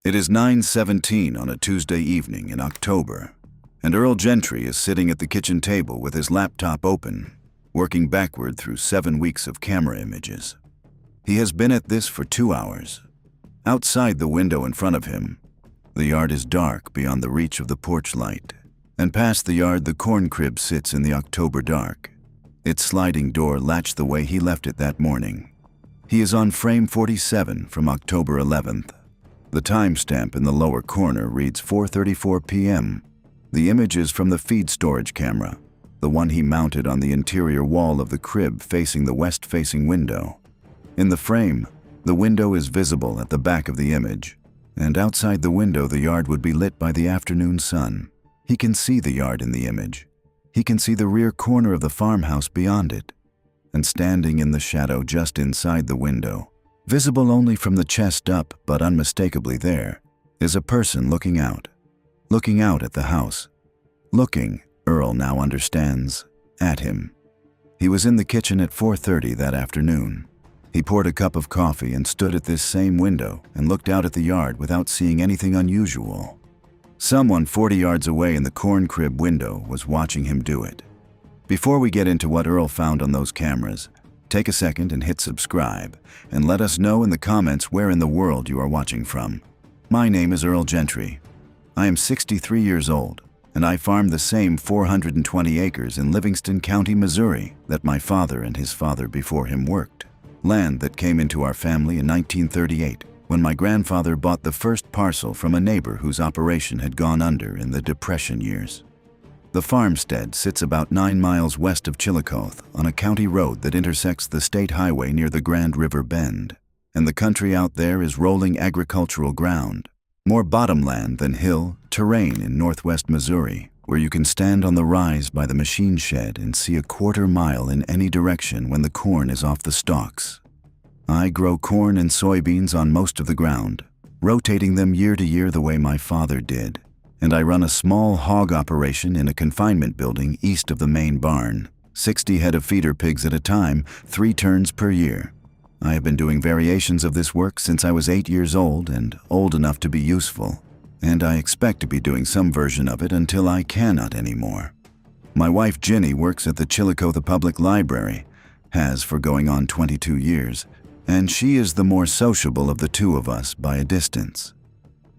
It is 9:17 on a Tuesday evening in October, and Earl Gentry is sitting at the kitchen table with his laptop open, working backward through 7 weeks of camera images. He has been at this for 2 hours. Outside the window in front of him, the yard is dark beyond the reach of the porch light, and past the yard the corn crib sits in the October dark, its sliding door latched the way he left it that morning. He is on frame 47 from October 11th. The timestamp in the lower corner reads 4:34 p.m. The image is from the feed storage camera, the one he mounted on the interior wall of the crib facing the west-facing window. In the frame, the window is visible at the back of the image, and outside the window the yard would be lit by the afternoon sun. He can see the yard in the image. He can see the rear corner of the farmhouse beyond it, and standing in the shadow just inside the window, visible only from the chest up but unmistakably there, is a person looking out at the house. Looking, Earl now understands, at him. He was in the kitchen at 4:30 that afternoon. He poured a cup of coffee and stood at this same window and looked out at the yard without seeing anything unusual. Someone 40 yards away in the corn crib window was watching him do it. Before we get into what Earl found on those cameras, take a second and hit subscribe, and let us know in the comments where in the world you are watching from. My name is Earl Gentry. I am 63 years old, and I farm the same 420 acres in Livingston County, Missouri that my father and his father before him worked. Land that came into our family in 1938, when my grandfather bought the first parcel from a neighbor whose operation had gone under in the Depression years. The farmstead sits about 9 miles west of Chillicothe on a county road that intersects the state highway near the Grand River Bend, and the country out there is rolling agricultural ground, more bottomland than hill terrain in northwest Missouri, where you can stand on the rise by the machine shed and see a 1/4 mile in any direction when the corn is off the stalks. I grow corn and soybeans on most of the ground, rotating them year to year the way my father did. And I run a small hog operation in a confinement building east of the main barn, 60 head of feeder pigs at a time, 3 turns per year. I have been doing variations of this work since I was 8 years old and old enough to be useful, and I expect to be doing some version of it until I cannot anymore. My wife Ginny works at the Chillicothe Public Library, has for going on 22 years, and she is the more sociable of the two of us by a distance.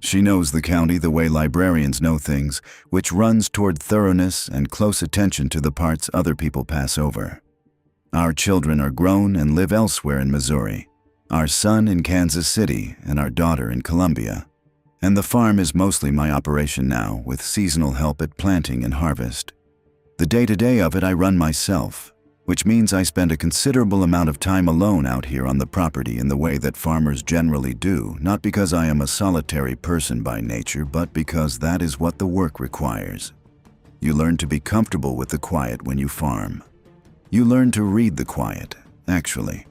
She knows the county the way librarians know things, which runs toward thoroughness and close attention to the parts other people pass over. Our children are grown and live elsewhere in Missouri, our son in Kansas City and our daughter in Columbia. And the farm is mostly my operation now, with seasonal help at planting and harvest. The day-to-day of it I run myself, which means I spend a considerable amount of time alone out here on the property in the way that farmers generally do, not because I am a solitary person by nature, but because that is what the work requires. You learn to be comfortable with the quiet when you farm. You learn to read the quiet, actually,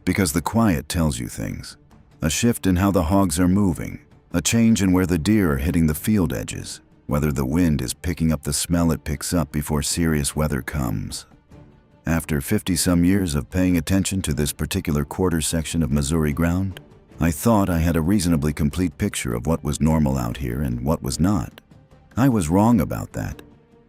because the quiet tells you things. A shift in how the hogs are moving, a change in where the deer are hitting the field edges, whether the wind is picking up the smell it picks up before serious weather comes. After 50-some years of paying attention to this particular quarter section of Missouri ground, I thought I had a reasonably complete picture of what was normal out here and what was not. I was wrong about that.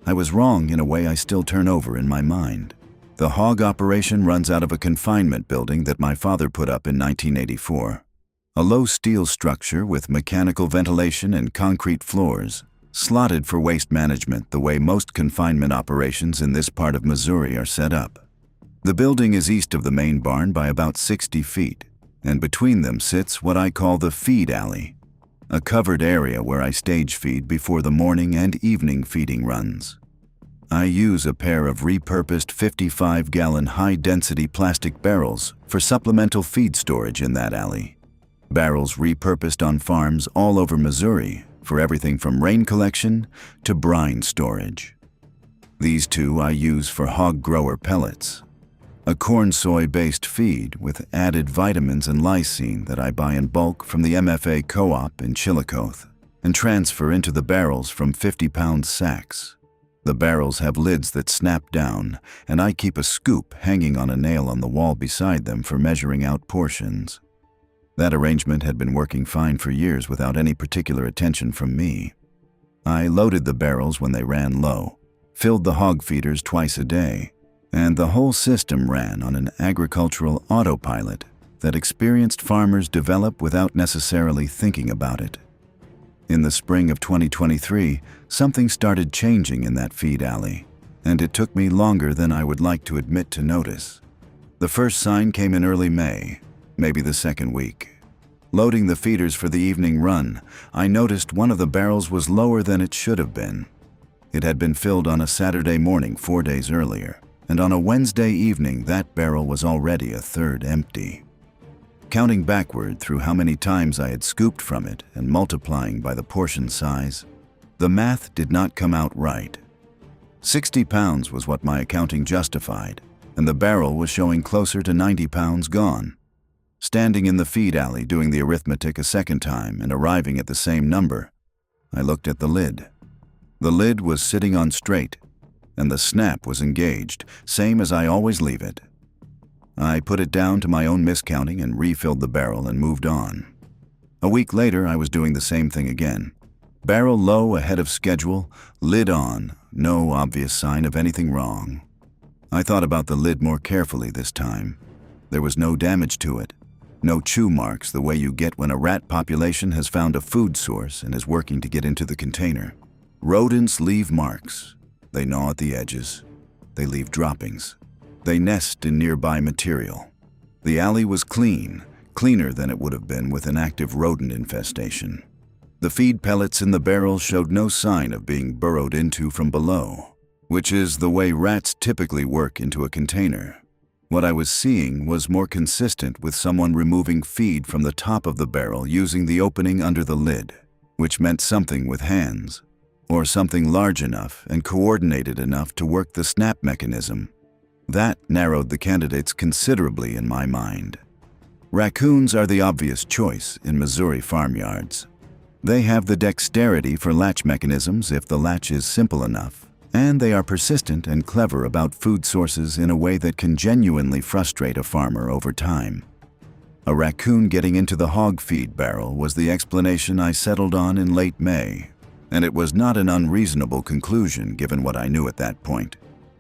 I was wrong in a way I still turn over in my mind. The hog operation runs out of a confinement building that my father put up in 1984. A low steel structure with mechanical ventilation and concrete floors, slotted for waste management the way most confinement operations in this part of Missouri are set up. The building is east of the main barn by about 60 feet, and between them sits what I call the feed alley, a covered area where I stage feed before the morning and evening feeding runs. I use a pair of repurposed 55-gallon high-density plastic barrels for supplemental feed storage in that alley. Barrels repurposed on farms all over Missouri for everything from rain collection to brine storage. These two I use for hog grower pellets, a corn-soy-based feed with added vitamins and lysine that I buy in bulk from the MFA Co-op in Chillicothe and transfer into the barrels from 50-pound sacks. The barrels have lids that snap down, and I keep a scoop hanging on a nail on the wall beside them for measuring out portions. That arrangement had been working fine for years without any particular attention from me. I loaded the barrels when they ran low, filled the hog feeders twice a day, and the whole system ran on an agricultural autopilot that experienced farmers develop without necessarily thinking about it. In the spring of 2023, something started changing in that feed alley, and it took me longer than I would like to admit to notice. The first sign came in early May, maybe the second week. Loading the feeders for the evening run, I noticed one of the barrels was lower than it should have been. It had been filled on a Saturday morning 4 days earlier, and on a Wednesday evening that barrel was already a third empty. Counting backward through how many times I had scooped from it and multiplying by the portion size, the math did not come out right. 60 pounds was what my accounting justified, and the barrel was showing closer to 90 pounds gone. Standing in the feed alley doing the arithmetic a second time and arriving at the same number, I looked at the lid. The lid was sitting on straight, and the snap was engaged, same as I always leave it. I put it down to my own miscounting and refilled the barrel and moved on. A week later, I was doing the same thing again. Barrel low ahead of schedule, lid on, no obvious sign of anything wrong. I thought about the lid more carefully this time. There was no damage to it. No chew marks the way you get when a rat population has found a food source and is working to get into the container. Rodents leave marks. They gnaw at the edges. They leave droppings. They nest in nearby material. The alley was clean, cleaner than it would have been with an active rodent infestation. The feed pellets in the barrel showed no sign of being burrowed into from below, which is the way rats typically work into a container. What I was seeing was more consistent with someone removing feed from the top of the barrel using the opening under the lid, which meant something with hands, or something large enough and coordinated enough to work the snap mechanism. That narrowed the candidates considerably in my mind. Raccoons are the obvious choice in Missouri farmyards. They have the dexterity for latch mechanisms if the latch is simple enough, and they are persistent and clever about food sources in a way that can genuinely frustrate a farmer over time. A raccoon getting into the hog feed barrel was the explanation I settled on in late May, and it was not an unreasonable conclusion given what I knew at that point.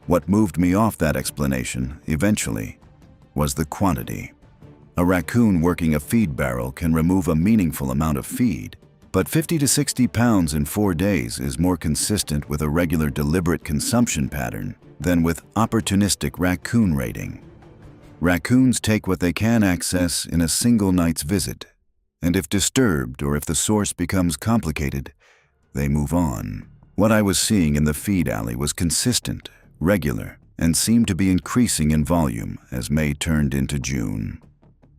What moved me off that explanation, eventually, was the quantity. A raccoon working a feed barrel can remove a meaningful amount of feed, but 50 to 60 pounds in 4 days is more consistent with a regular deliberate consumption pattern than with opportunistic raccoon raiding. Raccoons take what they can access in a single night's visit, and if disturbed or if the source becomes complicated, they move on. What I was seeing in the feed alley was consistent, regular, and seemed to be increasing in volume as May turned into June.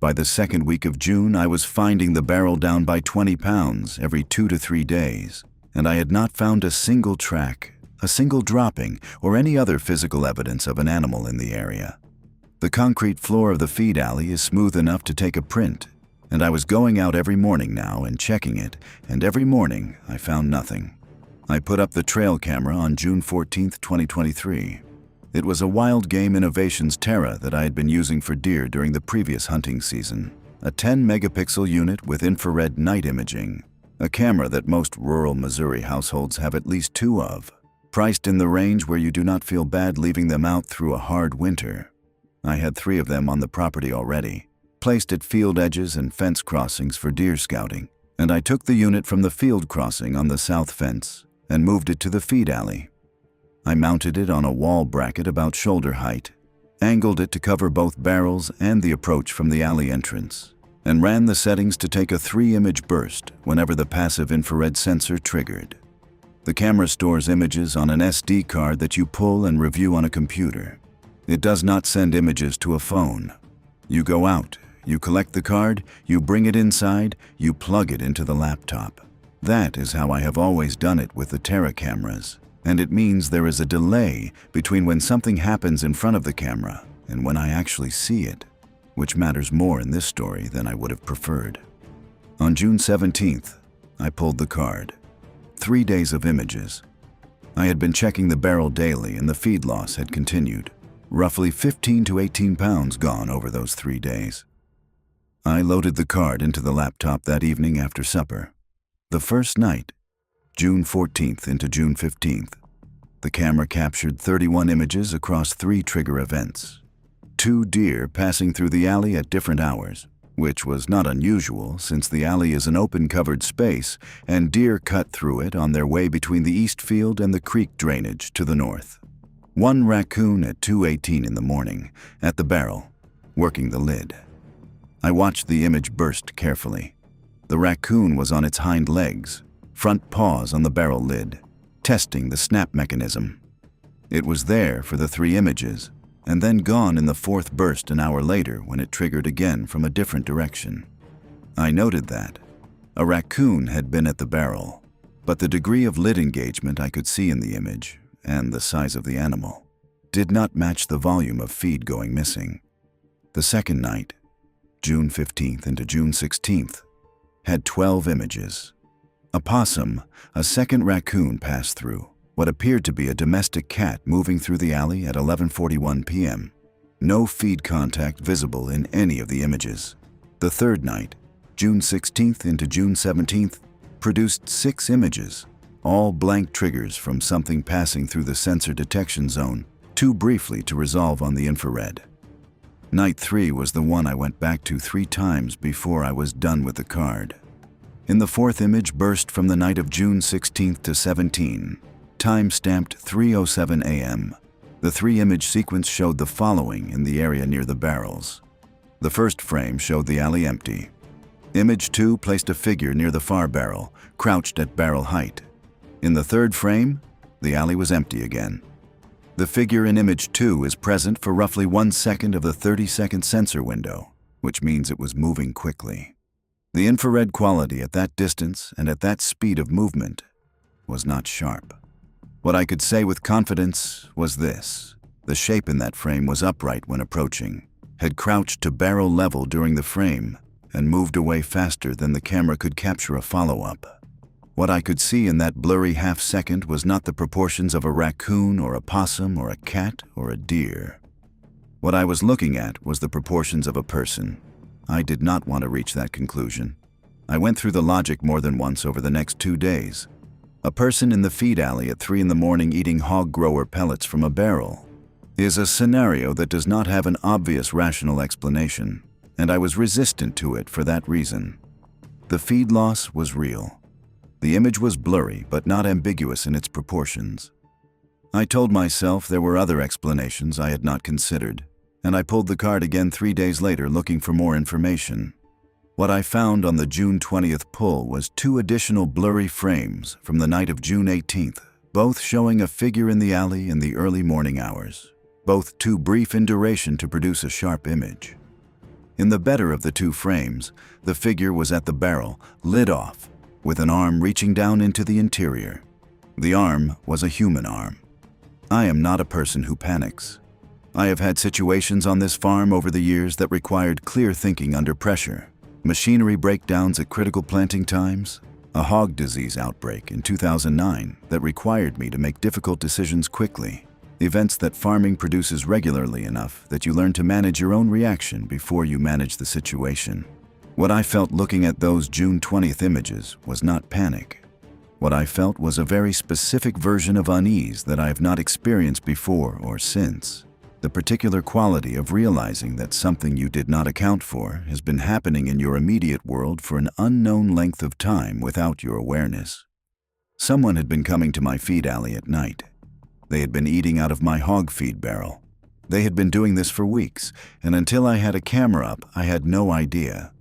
By the second week of June, I was finding the barrel down by 20 pounds every 2 to 3 days, and I had not found a single track, a single dropping, or any other physical evidence of an animal in the area. The concrete floor of the feed alley is smooth enough to take a print, and I was going out every morning now and checking it, and every morning I found nothing. I put up the trail camera on June 14, 2023. It was a Wild Game Innovations Terra that I had been using for deer during the previous hunting season, a 10-megapixel unit with infrared night imaging, a camera that most rural Missouri households have at least 2 of, priced in the range where you do not feel bad leaving them out through a hard winter. I had 3 of them on the property already, placed at field edges and fence crossings for deer scouting, and I took the unit from the field crossing on the south fence and moved it to the feed alley. I mounted it on a wall bracket about shoulder height, angled it to cover both barrels and the approach from the alley entrance, and ran the settings to take a 3-image burst whenever the passive infrared sensor triggered. The camera stores images on an SD card that you pull and review on a computer. It does not send images to a phone. You go out, you collect the card, you bring it inside, you plug it into the laptop. That is how I have always done it with the Terra cameras. And it means there is a delay between when something happens in front of the camera and when I actually see it, which matters more in this story than I would have preferred. On June 17th, I pulled the card. 3 days of images. I had been checking the barrel daily and the feed loss had continued. Roughly 15 to 18 pounds gone over those 3 days. I loaded the card into the laptop that evening after supper. The first night, June 14th into June 15th, the camera captured 31 images across 3 trigger events. 2 deer passing through the alley at different hours, which was not unusual since the alley is an open covered space and deer cut through it on their way between the east field and the creek drainage to the north. 1 raccoon at 2:18 in the morning, at the barrel, working the lid. I watched the image burst carefully. The raccoon was on its hind legs, front paws on the barrel lid, testing the snap mechanism. It was there for the 3 images, and then gone in the 4th burst an hour later when it triggered again from a different direction. I noted that a raccoon had been at the barrel, but the degree of lid engagement I could see in the image, and the size of the animal, did not match the volume of feed going missing. The second night, June 15th into June 16th, had 12 images. A possum, a second raccoon passed through, what appeared to be a domestic cat moving through the alley at 11:41 p.m. No feed contact visible in any of the images. The third night, June 16th into June 17th, produced 6 images, all blank triggers from something passing through the sensor detection zone, too briefly to resolve on the infrared. Night 3 was the one I went back to 3 times before I was done with the card. In the 4th image burst from the night of June 16th to 17, time-stamped 3:07 a.m. The 3-image sequence showed the following in the area near the barrels. The first frame showed the alley empty. Image 2 placed a figure near the far barrel, crouched at barrel height. In the 3rd frame, the alley was empty again. The figure in image 2 is present for roughly 1 second of the 30-second sensor window, which means it was moving quickly. The infrared quality at that distance and at that speed of movement was not sharp. What I could say with confidence was this: the shape in that frame was upright when approaching, had crouched to barrel level during the frame, and moved away faster than the camera could capture a follow-up. What I could see in that blurry half-second was not the proportions of a raccoon or a possum or a cat or a deer. What I was looking at was the proportions of a person. I did not want to reach that conclusion. I went through the logic more than once over the next 2 days. A person in the feed alley at 3 in the morning eating hog grower pellets from a barrel is a scenario that does not have an obvious rational explanation, and I was resistant to it for that reason. The feed loss was real. The image was blurry but not ambiguous in its proportions. I told myself there were other explanations I had not considered, and I pulled the card again 3 days later looking for more information. What I found on the June 20th pull was 2 additional blurry frames from the night of June 18th, both showing a figure in the alley in the early morning hours, both too brief in duration to produce a sharp image. In the better of the 2 frames, the figure was at the barrel, lid off, with an arm reaching down into the interior. The arm was a human arm. I am not a person who panics. I have had situations on this farm over the years that required clear thinking under pressure. Machinery breakdowns at critical planting times, a hog disease outbreak in 2009 that required me to make difficult decisions quickly, events that farming produces regularly enough that you learn to manage your own reaction before you manage the situation. What I felt looking at those June 20th images was not panic. What I felt was a very specific version of unease that I have not experienced before or since. The particular quality of realizing that something you did not account for has been happening in your immediate world for an unknown length of time without your awareness. Someone had been coming to my feed alley at night. They had been eating out of my hog feed barrel. They had been doing this for weeks, and until I had a camera up, I had no idea.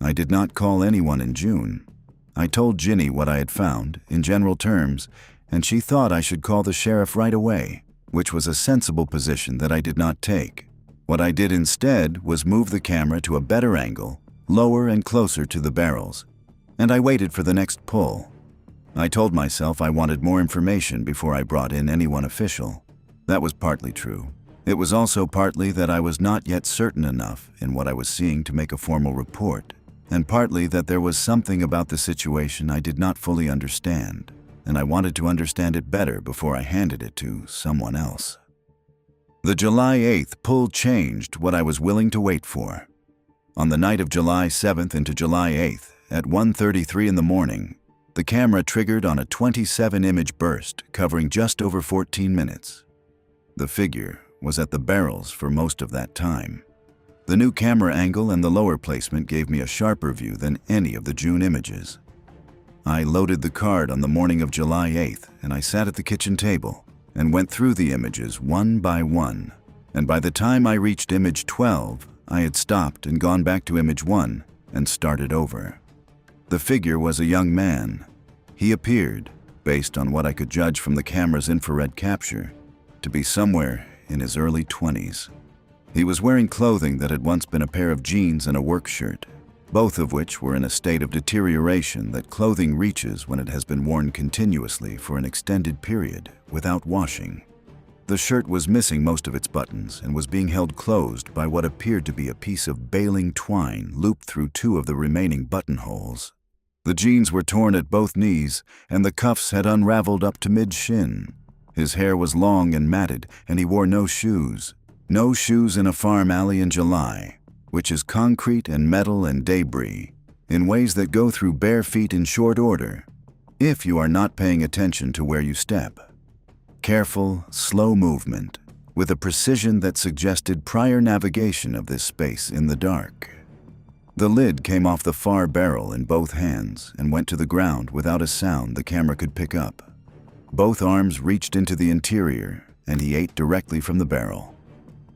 I did not call anyone in June. I told Ginny what I had found, in general terms, and she thought I should call the sheriff right away, which was a sensible position that I did not take. What I did instead was move the camera to a better angle, lower and closer to the barrels, and I waited for the next pull. I told myself I wanted more information before I brought in anyone official. That was partly true. It was also partly that I was not yet certain enough in what I was seeing to make a formal report, and partly that there was something about the situation I did not fully understand, and I wanted to understand it better before I handed it to someone else. The July 8th pull changed what I was willing to wait for. On the night of July 7th into July 8th, at 1:33 in the morning, the camera triggered on a 27-image burst covering just over 14 minutes. The figure was at the barrels for most of that time. The new camera angle and the lower placement gave me a sharper view than any of the June images. I loaded the card on the morning of July 8th, and I sat at the kitchen table and went through the images one by one. And by the time I reached image 12, I had stopped and gone back to image 1 and started over. The figure was a young man. He appeared, based on what I could judge from the camera's infrared capture, to be somewhere in his early 20s. He was wearing clothing that had once been a pair of jeans and a work shirt, both of which were in a state of deterioration that clothing reaches when it has been worn continuously for an extended period without washing. The shirt was missing most of its buttons and was being held closed by what appeared to be a piece of baling twine looped through 2 of the remaining buttonholes. The jeans were torn at both knees, and the cuffs had unraveled up to mid-shin. His hair was long and matted, and he wore no shoes. No shoes in a farm alley in July, which is concrete and metal and debris, in ways that go through bare feet in short order, if you are not paying attention to where you step. Careful, slow movement, with a precision that suggested prior navigation of this space in the dark. The lid came off the far barrel in both hands and went to the ground without a sound the camera could pick up. Both arms reached into the interior, and he ate directly from the barrel.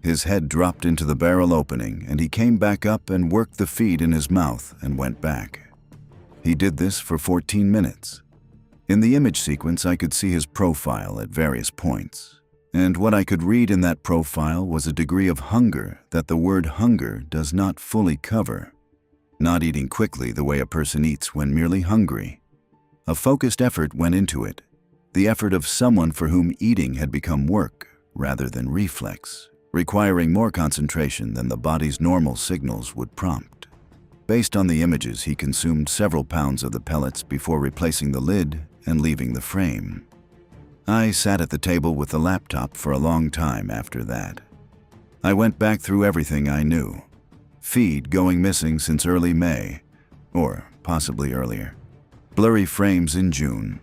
His head dropped into the barrel opening, and he came back up and worked the feed in his mouth and went back. He did this for 14 minutes. In the image sequence, I could see his profile at various points, and what I could read in that profile was a degree of hunger that the word hunger does not fully cover. Not eating quickly the way a person eats when merely hungry. A focused effort went into it, the effort of someone for whom eating had become work rather than reflex, requiring more concentration than the body's normal signals would prompt. Based on the images, he consumed several pounds of the pellets before replacing the lid and leaving the frame. I sat at the table with the laptop for a long time after that. I went back through everything I knew. Feed going missing since early May, or possibly earlier. Blurry frames in June.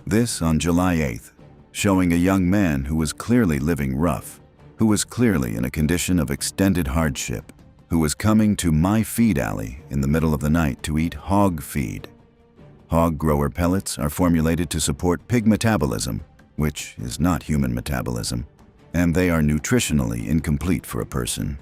This on July 8th, showing a young man who was clearly living rough, who was clearly in a condition of extended hardship, who was coming to my feed alley in the middle of the night to eat hog feed. Hog grower pellets are formulated to support pig metabolism, which is not human metabolism, and they are nutritionally incomplete for a person.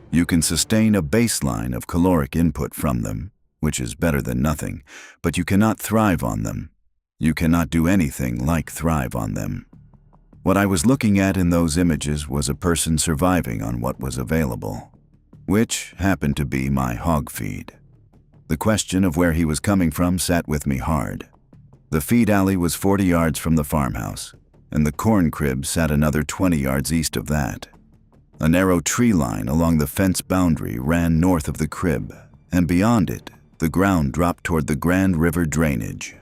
You can sustain a baseline of caloric input from them, which is better than nothing, but you cannot thrive on them. You cannot do anything like thrive on them. What I was looking at in those images was a person surviving on what was available, which happened to be my hog feed. The question of where he was coming from sat with me hard. The feed alley was 40 yards from the farmhouse, and the corn crib sat another 20 yards east of that. A narrow tree line along the fence boundary ran north of the crib, and beyond it, the ground dropped toward the Grand River drainage.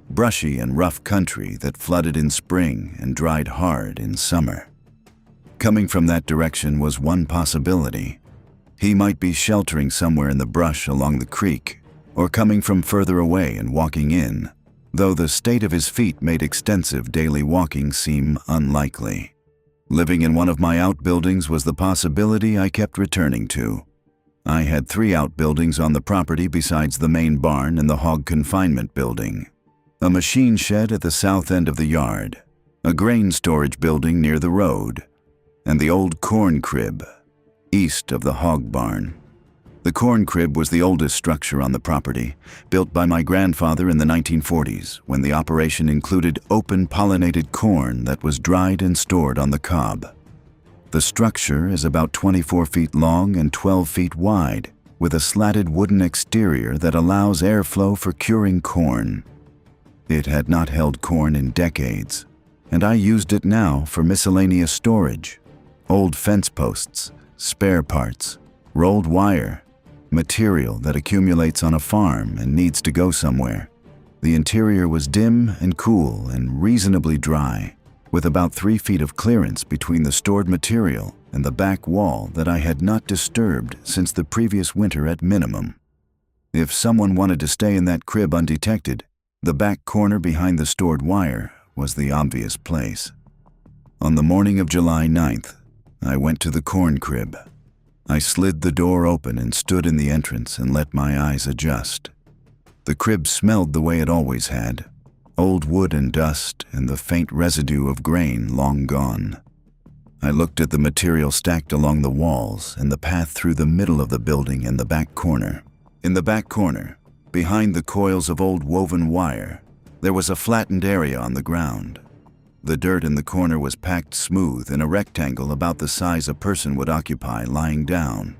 Brushy and rough country that flooded in spring and dried hard in summer. Coming from that direction was one possibility. He might be sheltering somewhere in the brush along the creek, or coming from further away and walking in, though the state of his feet made extensive daily walking seem unlikely. Living in one of my outbuildings was the possibility I kept returning to. I had 3 outbuildings on the property besides the main barn and the hog confinement building. A machine shed at the south end of the yard, a grain storage building near the road, and the old corn crib, east of the hog barn. The corn crib was the oldest structure on the property, built by my grandfather in the 1940s, when the operation included open pollinated corn that was dried and stored on the cob. The structure is about 24 feet long and 12 feet wide, with a slatted wooden exterior that allows airflow for curing corn. It had not held corn in decades, and I used it now for miscellaneous storage, old fence posts, spare parts, rolled wire, material that accumulates on a farm and needs to go somewhere. The interior was dim and cool and reasonably dry, with about 3 feet of clearance between the stored material and the back wall that I had not disturbed since the previous winter at minimum. If someone wanted to stay in that crib undetected, the back corner behind the stored wire was the obvious place. On the morning of July 9th, I went to the corn crib. I slid the door open and stood in the entrance and let my eyes adjust. The crib smelled the way it always had, old wood and dust and the faint residue of grain long gone. I looked at the material stacked along the walls and the path through the middle of the building and the back corner. In the back corner, behind the coils of old woven wire, there was a flattened area on the ground. The dirt in the corner was packed smooth in a rectangle about the size a person would occupy lying down.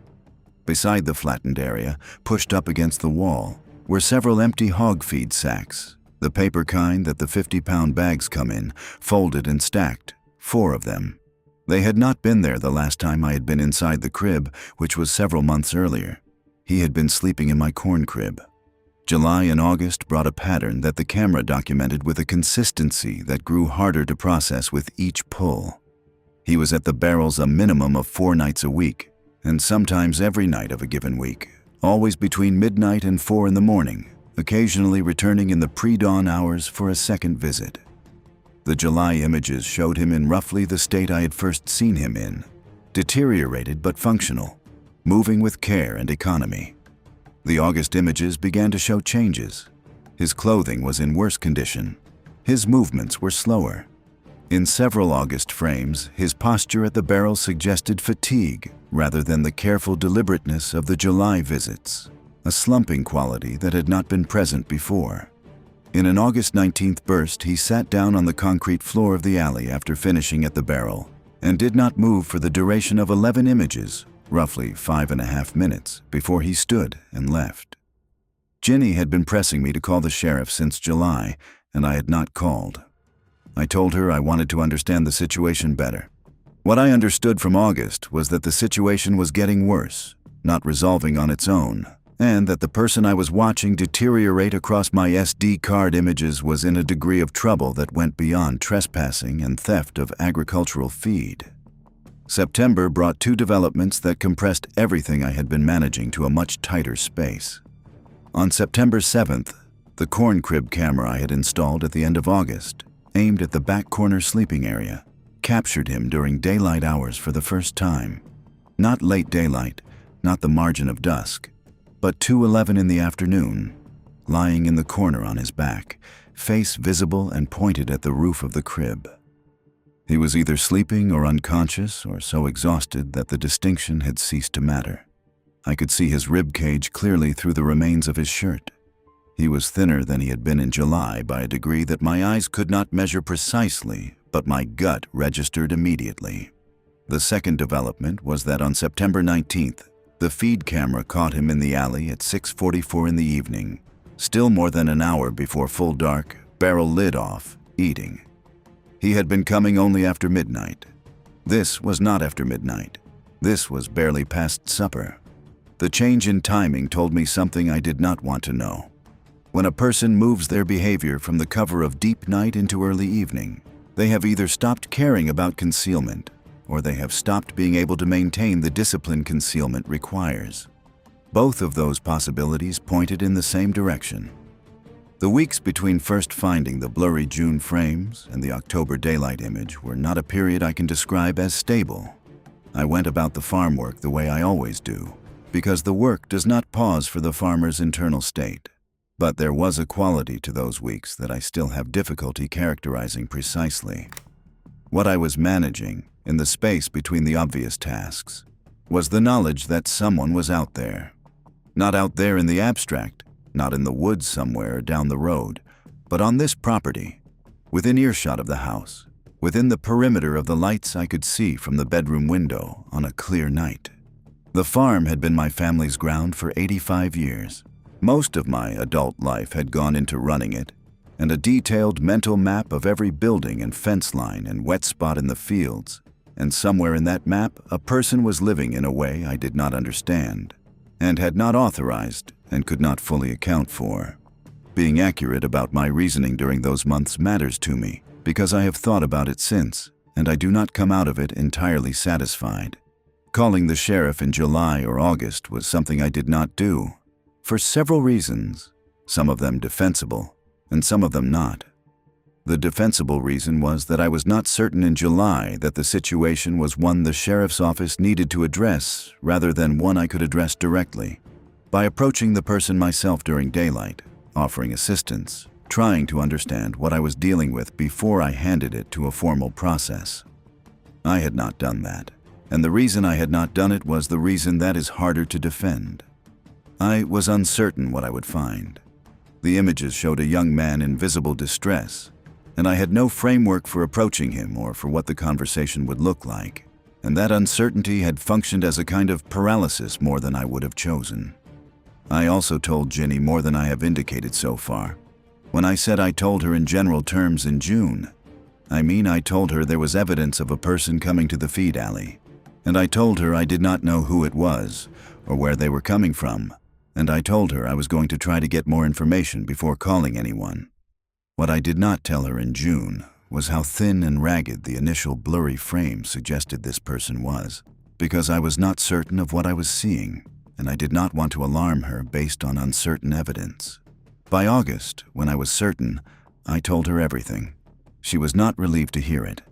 Beside the flattened area, pushed up against the wall, were several empty hog feed sacks, the paper kind that the 50-pound bags come in, folded and stacked, 4 of them. They had not been there the last time I had been inside the crib, which was several months earlier. He had been sleeping in my corn crib. July and August brought a pattern that the camera documented with a consistency that grew harder to process with each pull. He was at the barrels a minimum of 4 nights a week, and sometimes every night of a given week, always between midnight and 4 in the morning, occasionally returning in the pre-dawn hours for a second visit. The July images showed him in roughly the state I had first seen him in, deteriorated but functional, moving with care and economy. The August images began to show changes. His clothing was in worse condition. His movements were slower. In several August frames, his posture at the barrel suggested fatigue rather than the careful deliberateness of the July visits, a slumping quality that had not been present before. In an August 19th burst, he sat down on the concrete floor of the alley after finishing at the barrel and did not move for the duration of 11 images, roughly 5.5 minutes, before he stood and left. Ginny had been pressing me to call the sheriff since July, and I had not called. I told her I wanted to understand the situation better. What I understood from August was that the situation was getting worse, not resolving on its own, and that the person I was watching deteriorate across my SD card images was in a degree of trouble that went beyond trespassing and theft of agricultural feed. September brought 2 developments that compressed everything I had been managing to a much tighter space. On September 7th, the corn crib camera I had installed at the end of August, aimed at the back corner sleeping area, captured him during daylight hours for the first time. Not late daylight, not the margin of dusk, but 2:11 in the afternoon, lying in the corner on his back, face visible and pointed at the roof of the crib. He was either sleeping or unconscious or so exhausted that the distinction had ceased to matter. I could see his rib cage clearly through the remains of his shirt. He was thinner than he had been in July by a degree that my eyes could not measure precisely, but my gut registered immediately. The second development was that on September 19th, the feed camera caught him in the alley at 6:44 in the evening, still more than an hour before full dark, barrel lid off, eating. He had been coming only after midnight. This was not after midnight. This was barely past supper. The change in timing told me something I did not want to know. When a person moves their behavior from the cover of deep night into early evening, they have either stopped caring about concealment, or they have stopped being able to maintain the discipline concealment requires. Both of those possibilities pointed in the same direction. The weeks between first finding the blurry June frames and the October daylight image were not a period I can describe as stable. I went about the farm work the way I always do, because the work does not pause for the farmer's internal state. But there was a quality to those weeks that I still have difficulty characterizing precisely. What I was managing, in the space between the obvious tasks, was the knowledge that someone was out there. Not out there in the abstract, not in the woods somewhere down the road, but on this property, within earshot of the house, within the perimeter of the lights I could see from the bedroom window on a clear night. The farm had been my family's ground for 85 years. Most of my adult life had gone into running it, and a detailed mental map of every building and fence line and wet spot in the fields, and somewhere in that map a person was living in a way I did not understand, and had not authorized and could not fully account for. Being accurate about my reasoning during those months matters to me, because I have thought about it since, and I do not come out of it entirely satisfied. Calling the sheriff in July or August was something I did not do, for several reasons, some of them defensible, and some of them not. The defensible reason was that I was not certain in July that the situation was one the sheriff's office needed to address rather than one I could address directly. By approaching the person myself during daylight, offering assistance, trying to understand what I was dealing with before I handed it to a formal process. I had not done that, and the reason I had not done it was the reason that is harder to defend. I was uncertain what I would find. The images showed a young man in visible distress, and I had no framework for approaching him or for what the conversation would look like, and that uncertainty had functioned as a kind of paralysis more than I would have chosen. I also told Ginny more than I have indicated so far. When I said I told her in general terms in June, I mean I told her there was evidence of a person coming to the feed alley, and I told her I did not know who it was or where they were coming from, and I told her I was going to try to get more information before calling anyone. What I did not tell her in June was how thin and ragged the initial blurry frame suggested this person was, because I was not certain of what I was seeing, and I did not want to alarm her based on uncertain evidence. By August, when I was certain, I told her everything. She was not relieved to hear it.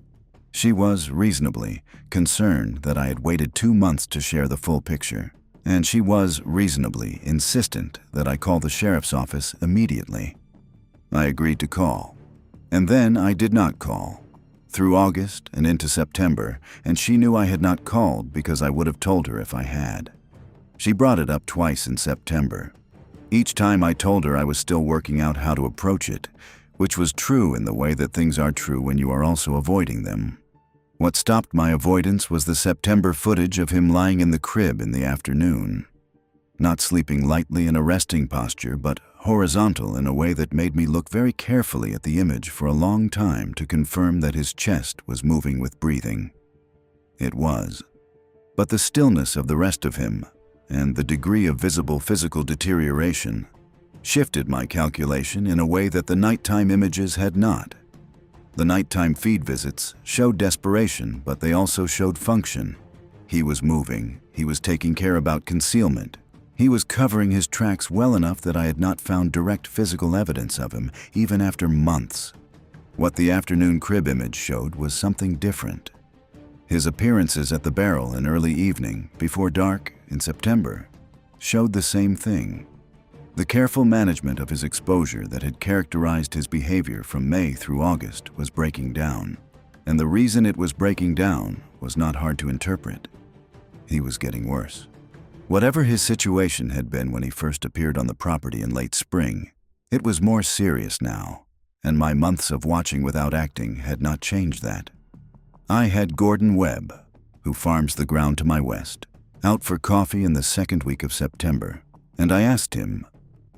She was, reasonably, concerned that I had waited 2 months to share the full picture, and she was, reasonably, insistent that I call the sheriff's office immediately. I agreed to call, and then I did not call, through August and into September, and she knew I had not called because I would have told her if I had. She brought it up twice in September. Each time I told her I was still working out how to approach it, which was true in the way that things are true when you are also avoiding them. What stopped my avoidance was the September footage of him lying in the crib in the afternoon, not sleeping lightly in a resting posture, but horizontal in a way that made me look very carefully at the image for a long time to confirm that his chest was moving with breathing. It was. But the stillness of the rest of him, and the degree of visible physical deterioration, shifted my calculation in a way that the nighttime images had not. The nighttime feed visits showed desperation, but they also showed function. He was moving, he was taking care about concealment. He was covering his tracks well enough that I had not found direct physical evidence of him, even after months. What the afternoon crib image showed was something different. His appearances at the barrel in early evening, before dark in September, showed the same thing. The careful management of his exposure that had characterized his behavior from May through August was breaking down, and the reason it was breaking down was not hard to interpret. He was getting worse. Whatever his situation had been when he first appeared on the property in late spring, it was more serious now, and my months of watching without acting had not changed that. I had Gordon Webb, who farms the ground to my west, out for coffee in the second week of September, and I asked him,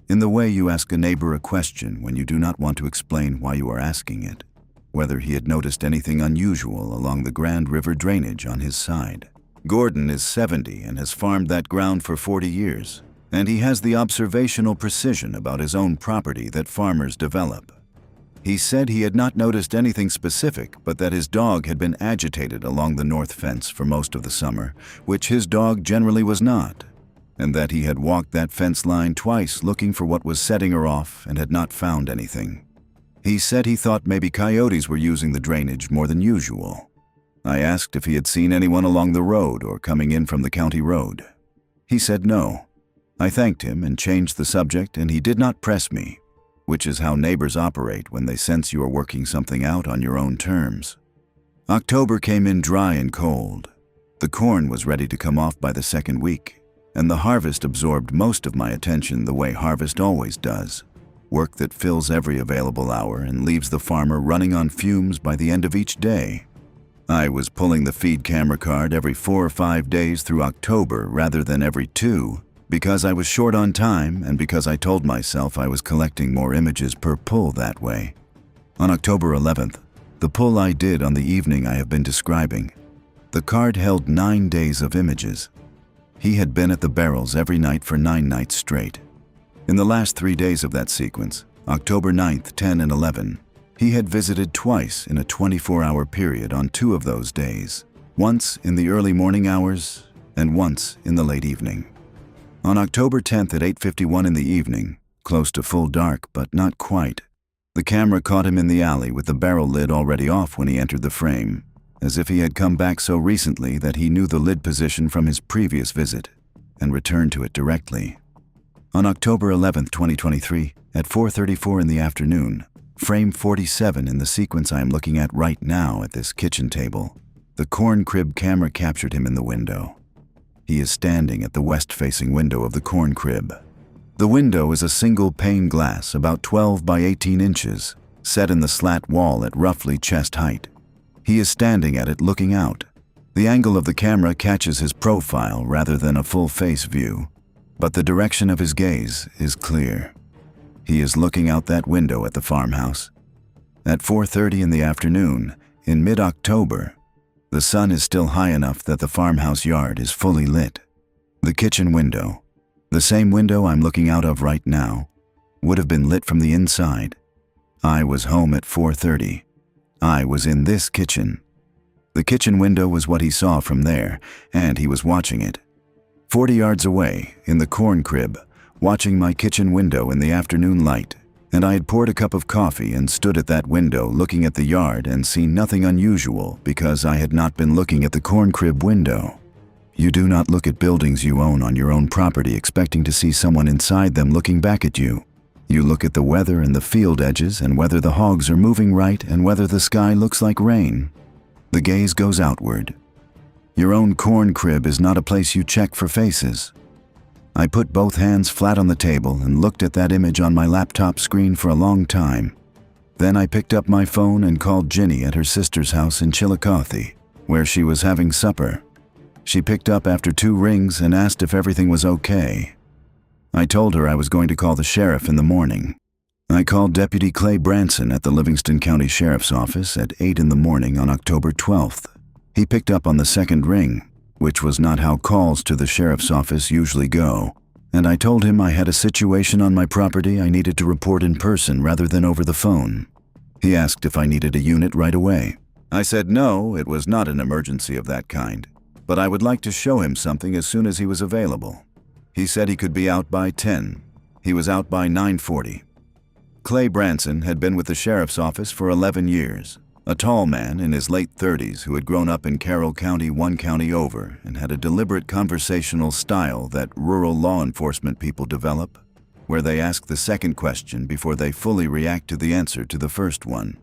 in the way you ask a neighbor a question when you do not want to explain why you are asking it, whether he had noticed anything unusual along the Grand River drainage on his side. Gordon is 70 and has farmed that ground for 40 years, and he has the observational precision about his own property that farmers develop. He said he had not noticed anything specific, but that his dog had been agitated along the north fence for most of the summer, which his dog generally was not, and that he had walked that fence line twice looking for what was setting her off and had not found anything. He said he thought maybe coyotes were using the drainage more than usual. I asked if he had seen anyone along the road or coming in from the county road. He said no. I thanked him and changed the subject, and he did not press me, which is how neighbors operate when they sense you are working something out on your own terms. October came in dry and cold. The corn was ready to come off by the second week, and the harvest absorbed most of my attention the way harvest always does, work that fills every available hour and leaves the farmer running on fumes by the end of each day. I was pulling the feed camera card every 4 or 5 days through October rather than every 2, because I was short on time and because I told myself I was collecting more images per pull that way. On October 11th, the pull I did on the evening I have been describing, the card held 9 days of images. He had been at the barrels every night for 9 nights straight. In the last 3 days of that sequence, October 9th, 10, and 11, he had visited twice in a 24-hour period on 2 of those days, once in the early morning hours and once in the late evening. On October 10th at 8:51 in the evening, close to full dark but not quite, the camera caught him in the alley with the barrel lid already off when he entered the frame, as if he had come back so recently that he knew the lid position from his previous visit and returned to it directly. On October 11th, 2023, at 4:34 in the afternoon, frame 47 in the sequence I am looking at right now at this kitchen table, the corn crib camera captured him in the window. He is standing at the west-facing window of the corn crib. The window is a single pane glass about 12 by 18 inches, set in the slat wall at roughly chest height. He is standing at it looking out. The angle of the camera catches his profile rather than a full-face view, but the direction of his gaze is clear. He is looking out that window at the farmhouse. At 4:30 in the afternoon, in mid-October, the sun is still high enough that the farmhouse yard is fully lit. The kitchen window, the same window I'm looking out of right now, would have been lit from the inside. I was home at 4:30. I was in this kitchen. The kitchen window was what he saw from there, and he was watching it. 40 yards away, in the corn crib, watching my kitchen window in the afternoon light, and I had poured a cup of coffee and stood at that window looking at the yard and seen nothing unusual because I had not been looking at the corn crib window. You do not look at buildings you own on your own property expecting to see someone inside them looking back at you. You look at the weather and the field edges and whether the hogs are moving right and whether the sky looks like rain. The gaze goes outward. Your own corn crib is not a place you check for faces. I put both hands flat on the table and looked at that image on my laptop screen for a long time. Then I picked up my phone and called Ginny at her sister's house in Chillicothe, where she was having supper. She picked up after 2 rings and asked if everything was okay. I told her I was going to call the sheriff in the morning. I called Deputy Clay Branson at the Livingston County Sheriff's Office at 8 in the morning on October 12th. He picked up on the second ring, which was not how calls to the sheriff's office usually go, and I told him I had a situation on my property I needed to report in person rather than over the phone. He asked if I needed a unit right away. I said no, it was not an emergency of that kind, but I would like to show him something as soon as he was available. He said he could be out by 10. He was out by 9:40. Clay Branson had been with the sheriff's office for 11 years, a tall man in his late 30s who had grown up in Carroll County, one county over, and had a deliberate conversational style that rural law enforcement people develop, where they ask the second question before they fully react to the answer to the first one.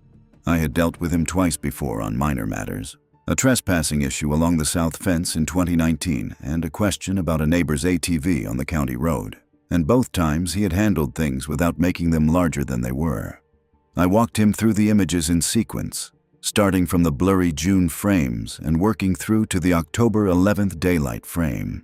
I had dealt with him twice before on minor matters, a trespassing issue along the south fence in 2019 and a question about a neighbor's ATV on the county road. And both times he had handled things without making them larger than they were. I walked him through the images in sequence, starting from the blurry June frames and working through to the October 11th daylight frame.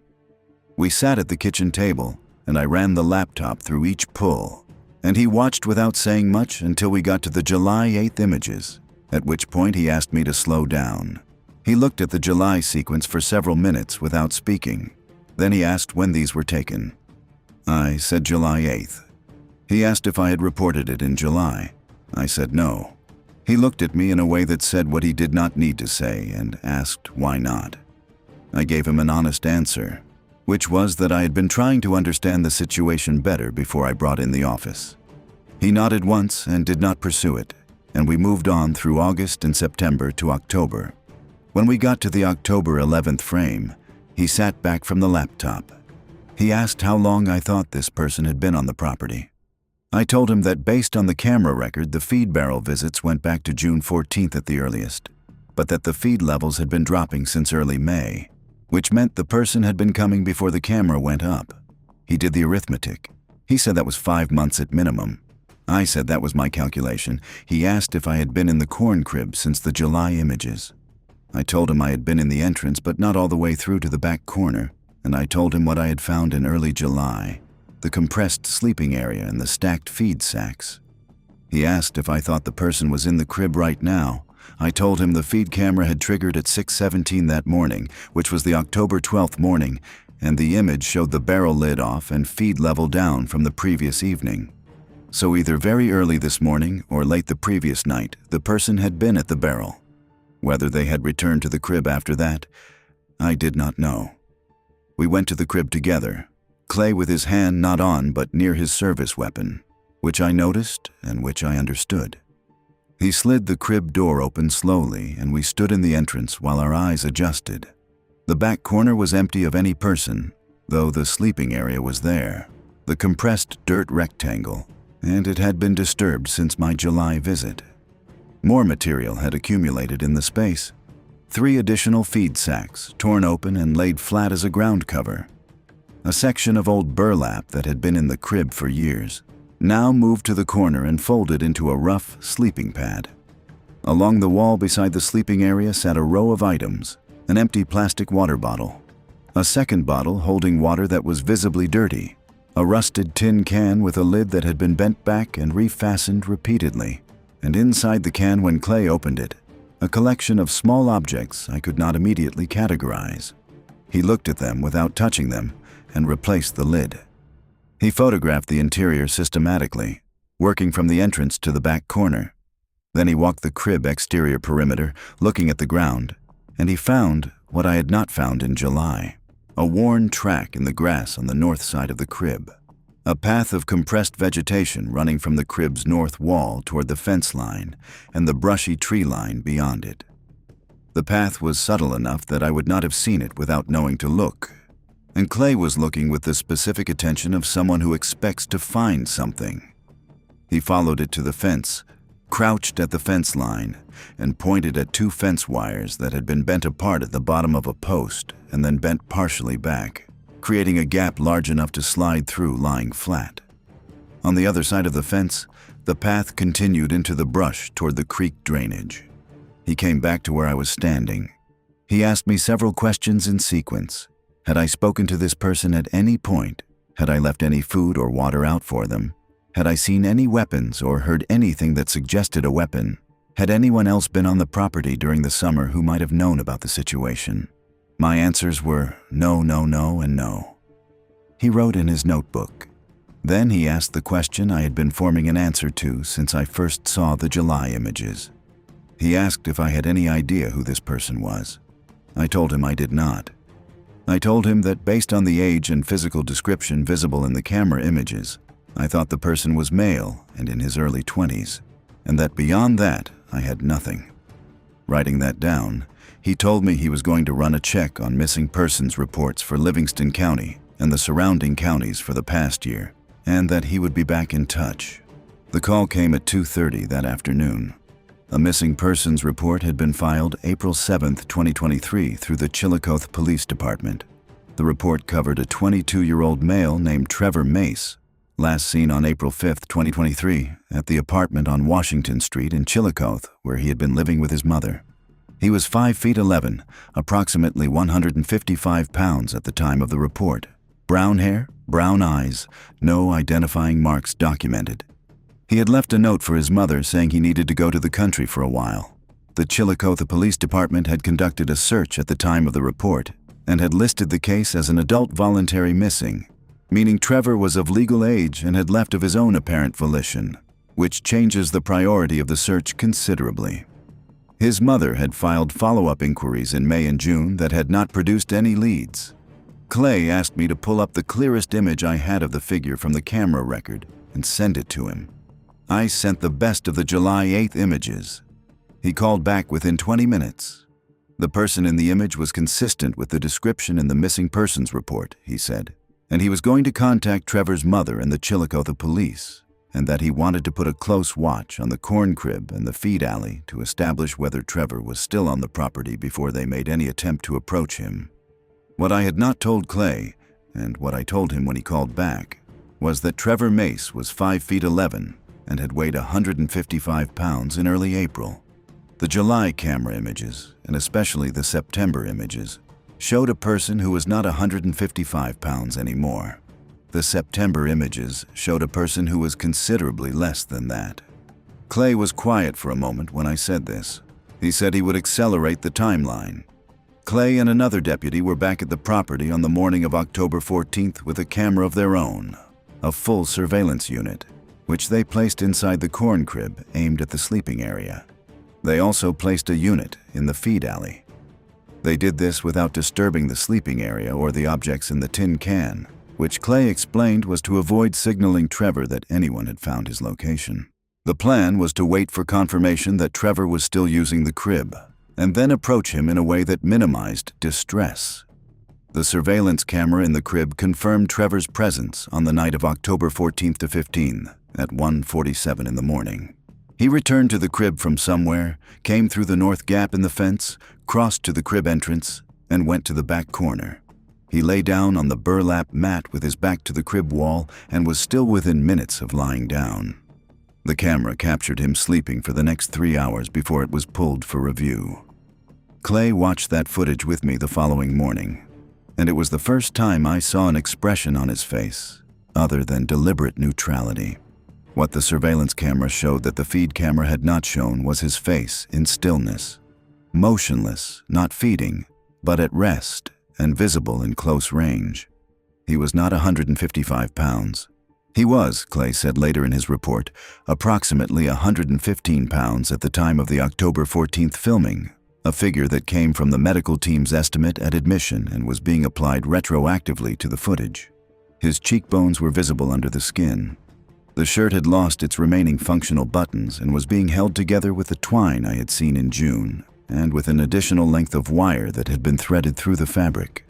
We sat at the kitchen table, and I ran the laptop through each pull, and he watched without saying much until we got to the July 8th images, at which point he asked me to slow down. He looked at the July sequence for several minutes without speaking. Then he asked when these were taken. I said July 8th. He asked if I had reported it in July. I said no. He looked at me in a way that said what he did not need to say and asked why not. I gave him an honest answer, which was that I had been trying to understand the situation better before I brought in the office. He nodded once and did not pursue it, and we moved on through August and September to October. When we got to the October 11th frame, he sat back from the laptop. He asked how long I thought this person had been on the property. I told him that based on the camera record, the feed barrel visits went back to June 14th at the earliest, but that the feed levels had been dropping since early May, which meant the person had been coming before the camera went up. He did the arithmetic. He said that was 5 months at minimum. I said that was my calculation. He asked if I had been in the corn crib since the July images. I told him I had been in the entrance but not all the way through to the back corner, and I told him what I had found in early July, the compressed sleeping area and the stacked feed sacks. He asked if I thought the person was in the crib right now. I told him the feed camera had triggered at 6:17 that morning, which was the October 12th morning, and the image showed the barrel lid off and feed level down from the previous evening. So either very early this morning or late the previous night, the person had been at the barrel. Whether they had returned to the crib after that, I did not know. We went to the crib together, Clay with his hand not on but near his service weapon, which I noticed and which I understood. He slid the crib door open slowly, and we stood in the entrance while our eyes adjusted. The back corner was empty of any person, though the sleeping area was there, the compressed dirt rectangle, and it had been disturbed since my July visit. More material had accumulated in the space. 3 additional feed sacks, torn open and laid flat as a ground cover. A section of old burlap that had been in the crib for years, now moved to the corner and folded into a rough sleeping pad. Along the wall beside the sleeping area sat a row of items, an empty plastic water bottle, a second bottle holding water that was visibly dirty, a rusted tin can with a lid that had been bent back and refastened repeatedly, and inside the can when Clay opened it, a collection of small objects I could not immediately categorize. He looked at them without touching them and replaced the lid. He photographed the interior systematically, working from the entrance to the back corner. Then he walked the crib exterior perimeter, looking at the ground, and he found what I had not found in July: a worn track in the grass on the north side of the crib, a path of compressed vegetation running from the crib's north wall toward the fence line and the brushy tree line beyond it. The path was subtle enough that I would not have seen it without knowing to look, and Clay was looking with the specific attention of someone who expects to find something. He followed it to the fence, crouched at the fence line, and pointed at 2 fence wires that had been bent apart at the bottom of a post and then bent partially back, creating a gap large enough to slide through lying flat. On the other side of the fence, the path continued into the brush toward the creek drainage. He came back to where I was standing. He asked me several questions in sequence. Had I spoken to this person at any point? Had I left any food or water out for them? Had I seen any weapons or heard anything that suggested a weapon? Had anyone else been on the property during the summer who might have known about the situation? My answers were no, no, no, and no. He wrote in his notebook. Then he asked the question I had been forming an answer to since I first saw the July images. He asked if I had any idea who this person was. I told him I did not. I told him that based on the age and physical description visible in the camera images, I thought the person was male and in his early 20s, and that beyond that, I had nothing. Writing that down, he told me he was going to run a check on missing persons reports for Livingston County and the surrounding counties for the past year, and that he would be back in touch. The call came at 2:30 that afternoon. A missing persons report had been filed April 7, 2023 through the Chillicothe Police Department. The report covered a 22-year-old male named Trevor Mace, last seen on April 5, 2023 at the apartment on Washington Street in Chillicothe, where he had been living with his mother. He was 5 feet 11, approximately 155 pounds at the time of the report. Brown hair, brown eyes, no identifying marks documented. He had left a note for his mother saying he needed to go to the country for a while. The Chillicothe Police Department had conducted a search at the time of the report and had listed the case as an adult voluntary missing, meaning Trevor was of legal age and had left of his own apparent volition, which changes the priority of the search considerably. His mother had filed follow-up inquiries in May and June that had not produced any leads. Clay asked me to pull up the clearest image I had of the figure from the camera record and send it to him. I sent the best of the July 8th images. He called back within 20 minutes. The person in the image was consistent with the description in the missing persons report, he said, and he was going to contact Trevor's mother and the Chillicothe police, and that he wanted to put a close watch on the corn crib and the feed alley to establish whether Trevor was still on the property before they made any attempt to approach him. What I had not told Clay, and what I told him when he called back, was that Trevor Mace was 5 feet 11 and had weighed 155 pounds in early April. The July camera images, and especially the September images, showed a person who was not 155 pounds anymore. The September images showed a person who was considerably less than that. Clay was quiet for a moment when I said this. He said he would accelerate the timeline. Clay and another deputy were back at the property on the morning of October 14th with a camera of their own, a full surveillance unit, which they placed inside the corn crib aimed at the sleeping area. They also placed a unit in the feed alley. They did this without disturbing the sleeping area or the objects in the tin can, which Clay explained was to avoid signaling Trevor that anyone had found his location. The plan was to wait for confirmation that Trevor was still using the crib, and then approach him in a way that minimized distress. The surveillance camera in the crib confirmed Trevor's presence on the night of October 14th to 15th at 1:47 in the morning. He returned to the crib from somewhere, came through the north gap in the fence, crossed to the crib entrance, and went to the back corner. He lay down on the burlap mat with his back to the crib wall and was still within minutes of lying down. The camera captured him sleeping for the next 3 hours before it was pulled for review. Clay watched that footage with me the following morning, and it was the first time I saw an expression on his face other than deliberate neutrality. What the surveillance camera showed that the feed camera had not shown was his face in stillness, motionless, not feeding, but at rest and visible in close range. He was not 155 pounds. He was, Clay said later in his report, approximately 115 pounds at the time of the October 14th filming, a figure that came from the medical team's estimate at admission and was being applied retroactively to the footage. His cheekbones were visible under the skin. The shirt had lost its remaining functional buttons and was being held together with the twine I had seen in June, and with an additional length of wire that had been threaded through the fabric.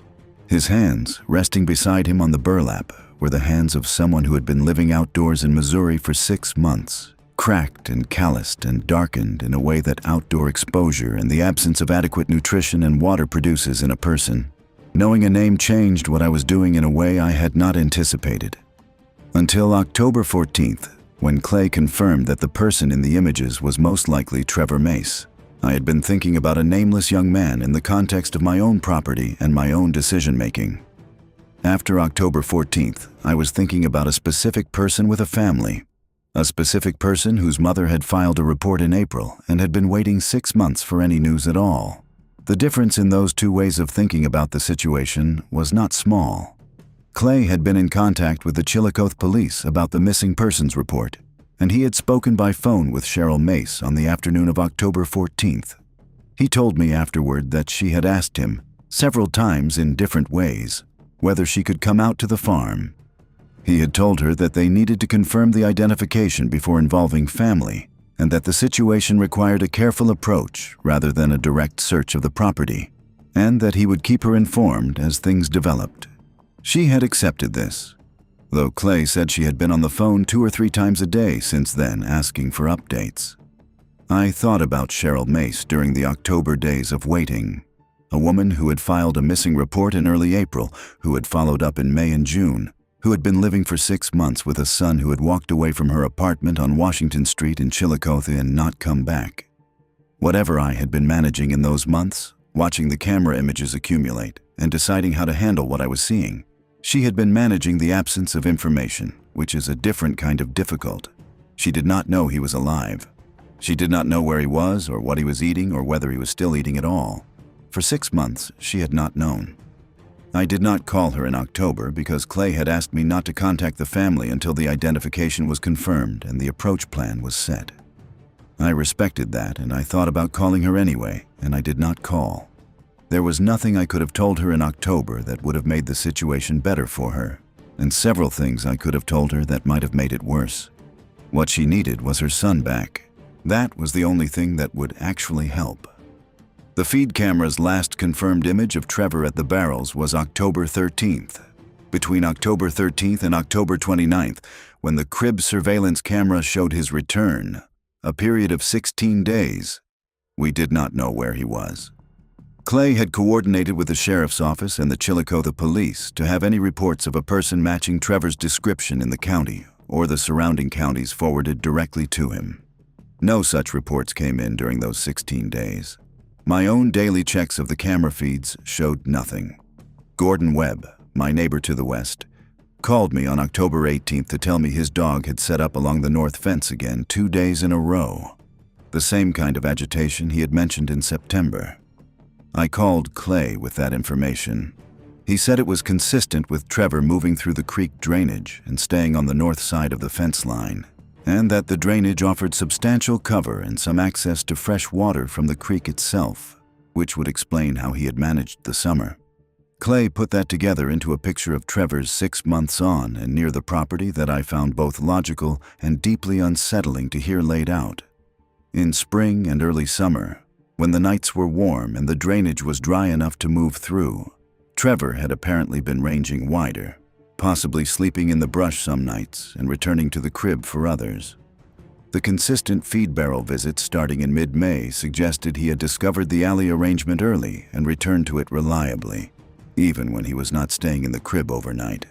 His hands, resting beside him on the burlap, were the hands of someone who had been living outdoors in Missouri for 6 months, cracked and calloused and darkened in a way that outdoor exposure and the absence of adequate nutrition and water produces in a person. Knowing a name changed what I was doing in a way I had not anticipated. Until October 14th, when Clay confirmed that the person in the images was most likely Trevor Mace. I had been thinking about a nameless young man in the context of my own property and my own decision-making. After October 14th, I was thinking about a specific person with a family. A specific person whose mother had filed a report in April and had been waiting 6 months for any news at all. The difference in those two ways of thinking about the situation was not small. Clay had been in contact with the Chillicothe police about the missing persons report, and he had spoken by phone with Cheryl Mace on the afternoon of October 14th. He told me afterward that she had asked him, several times in different ways, whether she could come out to the farm. He had told her that they needed to confirm the identification before involving family, and that the situation required a careful approach rather than a direct search of the property, and that he would keep her informed as things developed. She had accepted this, though Clay said she had been on the phone 2 or 3 times a day since then asking for updates. I thought about Cheryl Mace during the October days of waiting, a woman who had filed a missing report in early April, who had followed up in May and June, who had been living for 6 months with a son who had walked away from her apartment on Washington Street in Chillicothe and not come back. Whatever I had been managing in those months, watching the camera images accumulate and deciding how to handle what I was seeing, she had been managing the absence of information, which is a different kind of difficult. She did not know he was alive. She did not know where he was or what he was eating or whether he was still eating at all. For 6 months, she had not known. I did not call her in October because Clay had asked me not to contact the family until the identification was confirmed and the approach plan was set. I respected that, and I thought about calling her anyway, and I did not call. There was nothing I could have told her in October that would have made the situation better for her, and several things I could have told her that might have made it worse. What she needed was her son back. That was the only thing that would actually help. The feed camera's last confirmed image of Trevor at the barrels was October 13th. Between October 13th and October 29th, when the crib surveillance camera showed his return, a period of 16 days, we did not know where he was. Clay had coordinated with the sheriff's office and the Chillicothe police to have any reports of a person matching Trevor's description in the county or the surrounding counties forwarded directly to him. No such reports came in during those 16 days. My own daily checks of the camera feeds showed nothing. Gordon Webb, my neighbor to the west, called me on October 18th to tell me his dog had set up along the north fence again 2 days in a row. The same kind of agitation he had mentioned in September. I called Clay with that information. He said it was consistent with Trevor moving through the creek drainage and staying on the north side of the fence line, and that the drainage offered substantial cover and some access to fresh water from the creek itself. which would explain how he had managed the summer. Clay put that together into a picture of Trevor's 6 months on and near the property that I found both logical and deeply unsettling to hear laid out. In spring and early summer, when the nights were warm and the drainage was dry enough to move through, Trevor had apparently been ranging wider, possibly sleeping in the brush some nights and returning to the crib for others. The consistent feed barrel visits starting in mid-May suggested he had discovered the alley arrangement early and returned to it reliably, even when he was not staying in the crib overnight.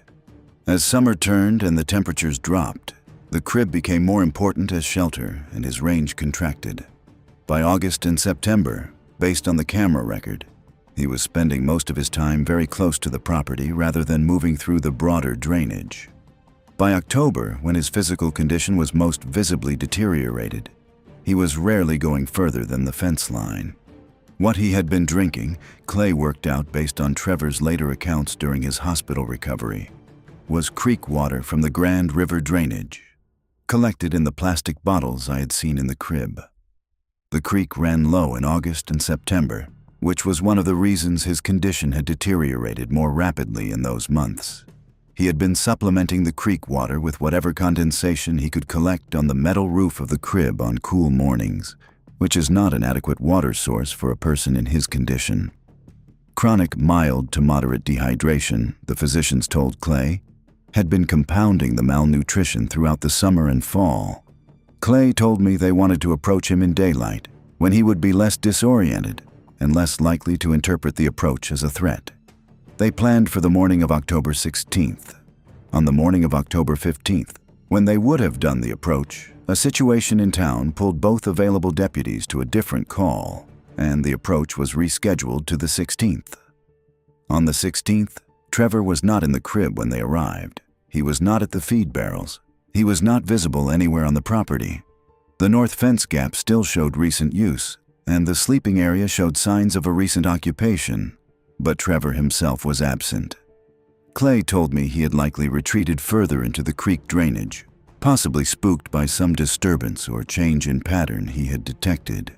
As summer turned and the temperatures dropped, the crib became more important as shelter and his range contracted. By August and September, based on the camera record, he was spending most of his time very close to the property rather than moving through the broader drainage. By October, when his physical condition was most visibly deteriorated, he was rarely going further than the fence line. What he had been drinking, Clay worked out based on Trevor's later accounts during his hospital recovery, was creek water from the Grand River drainage, collected in the plastic bottles I had seen in the crib. The creek ran low in August and September, which was one of the reasons his condition had deteriorated more rapidly in those months. He had been supplementing the creek water with whatever condensation he could collect on the metal roof of the crib on cool mornings, which is not an adequate water source for a person in his condition. Chronic mild to moderate dehydration, the physicians told Clay, had been compounding the malnutrition throughout the summer and fall. Clay told me they wanted to approach him in daylight, when he would be less disoriented and less likely to interpret the approach as a threat. They planned for the morning of October 16th. On the morning of October 15th, when they would have done the approach, a situation in town pulled both available deputies to a different call, and the approach was rescheduled to the 16th. On the 16th, Trevor was not in the crib when they arrived. He was not at the feed barrels. He was not visible anywhere on the property. The north fence gap still showed recent use, and the sleeping area showed signs of a recent occupation, but Trevor himself was absent. Clay told me he had likely retreated further into the creek drainage, possibly spooked by some disturbance or change in pattern he had detected.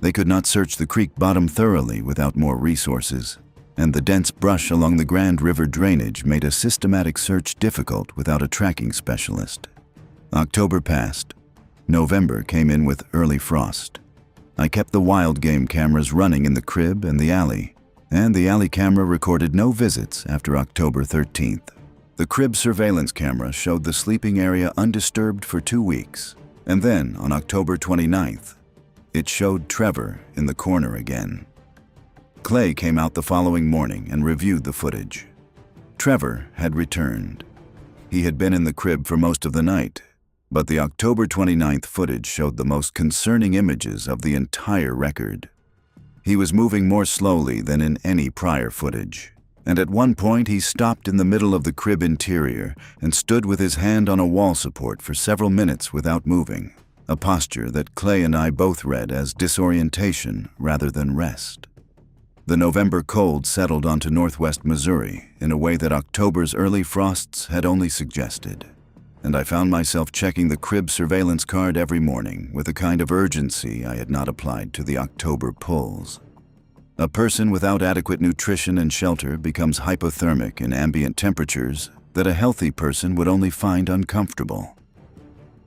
They could not search the creek bottom thoroughly without more resources, and the dense brush along the Grand River drainage made a systematic search difficult without a tracking specialist. October passed. November came in with early frost. I kept the wild game cameras running in the crib and the alley, and the alley camera recorded no visits after October 13th. The crib surveillance camera showed the sleeping area undisturbed for 2 weeks, and then on October 29th, it showed Trevor in the corner again. Clay came out the following morning and reviewed the footage. Trevor had returned. He had been in the crib for most of the night, but the October 29th footage showed the most concerning images of the entire record. He was moving more slowly than in any prior footage, and at one point he stopped in the middle of the crib interior and stood with his hand on a wall support for several minutes without moving, a posture that Clay and I both read as disorientation rather than rest. The November cold settled onto northwest Missouri in a way that October's early frosts had only suggested, and I found myself checking the crib surveillance card every morning with a kind of urgency I had not applied to the October pulls. A person without adequate nutrition and shelter becomes hypothermic in ambient temperatures that a healthy person would only find uncomfortable.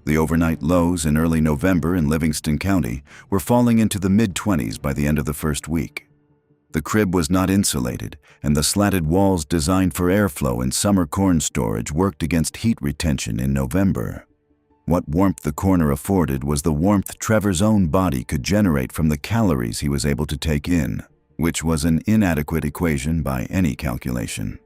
The overnight lows in early November in Livingston County were falling into the mid-20s by the end of the first week. The crib was not insulated, and the slatted walls designed for airflow and summer corn storage worked against heat retention in November. What warmth the corner afforded was the warmth Trevor's own body could generate from the calories he was able to take in, which was an inadequate equation by any calculation.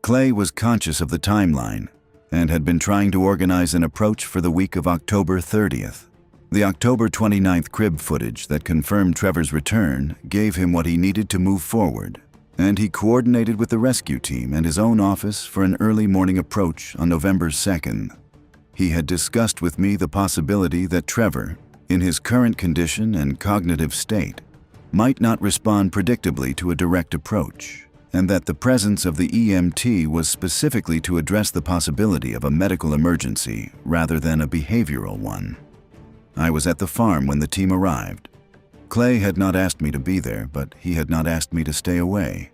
Clay was conscious of the timeline and had been trying to organize an approach for the week of October 30th. The October 29th crib footage that confirmed Trevor's return gave him what he needed to move forward, and he coordinated with the rescue team and his own office for an early morning approach on November 2nd. He had discussed with me the possibility that Trevor, in his current condition and cognitive state, might not respond predictably to a direct approach, and that the presence of the EMT was specifically to address the possibility of a medical emergency rather than a behavioral one. I was at the farm when the team arrived. Clay had not asked me to be there, but he had not asked me to stay away.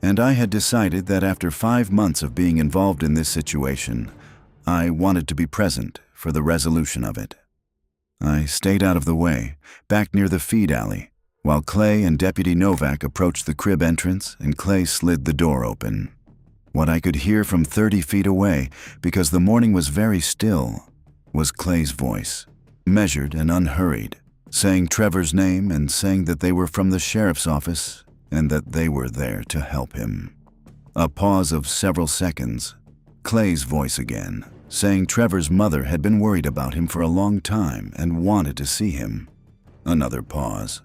And I had decided that after 5 months of being involved in this situation, I wanted to be present for the resolution of it. I stayed out of the way, back near the feed alley, while Clay and Deputy Novak approached the crib entrance and Clay slid the door open. What I could hear from 30 feet away, because the morning was very still, was Clay's voice, measured and unhurried, saying Trevor's name and saying that they were from the sheriff's office and that they were there to help him. A pause of several seconds. Clay's voice again, saying Trevor's mother had been worried about him for a long time and wanted to see him. Another pause.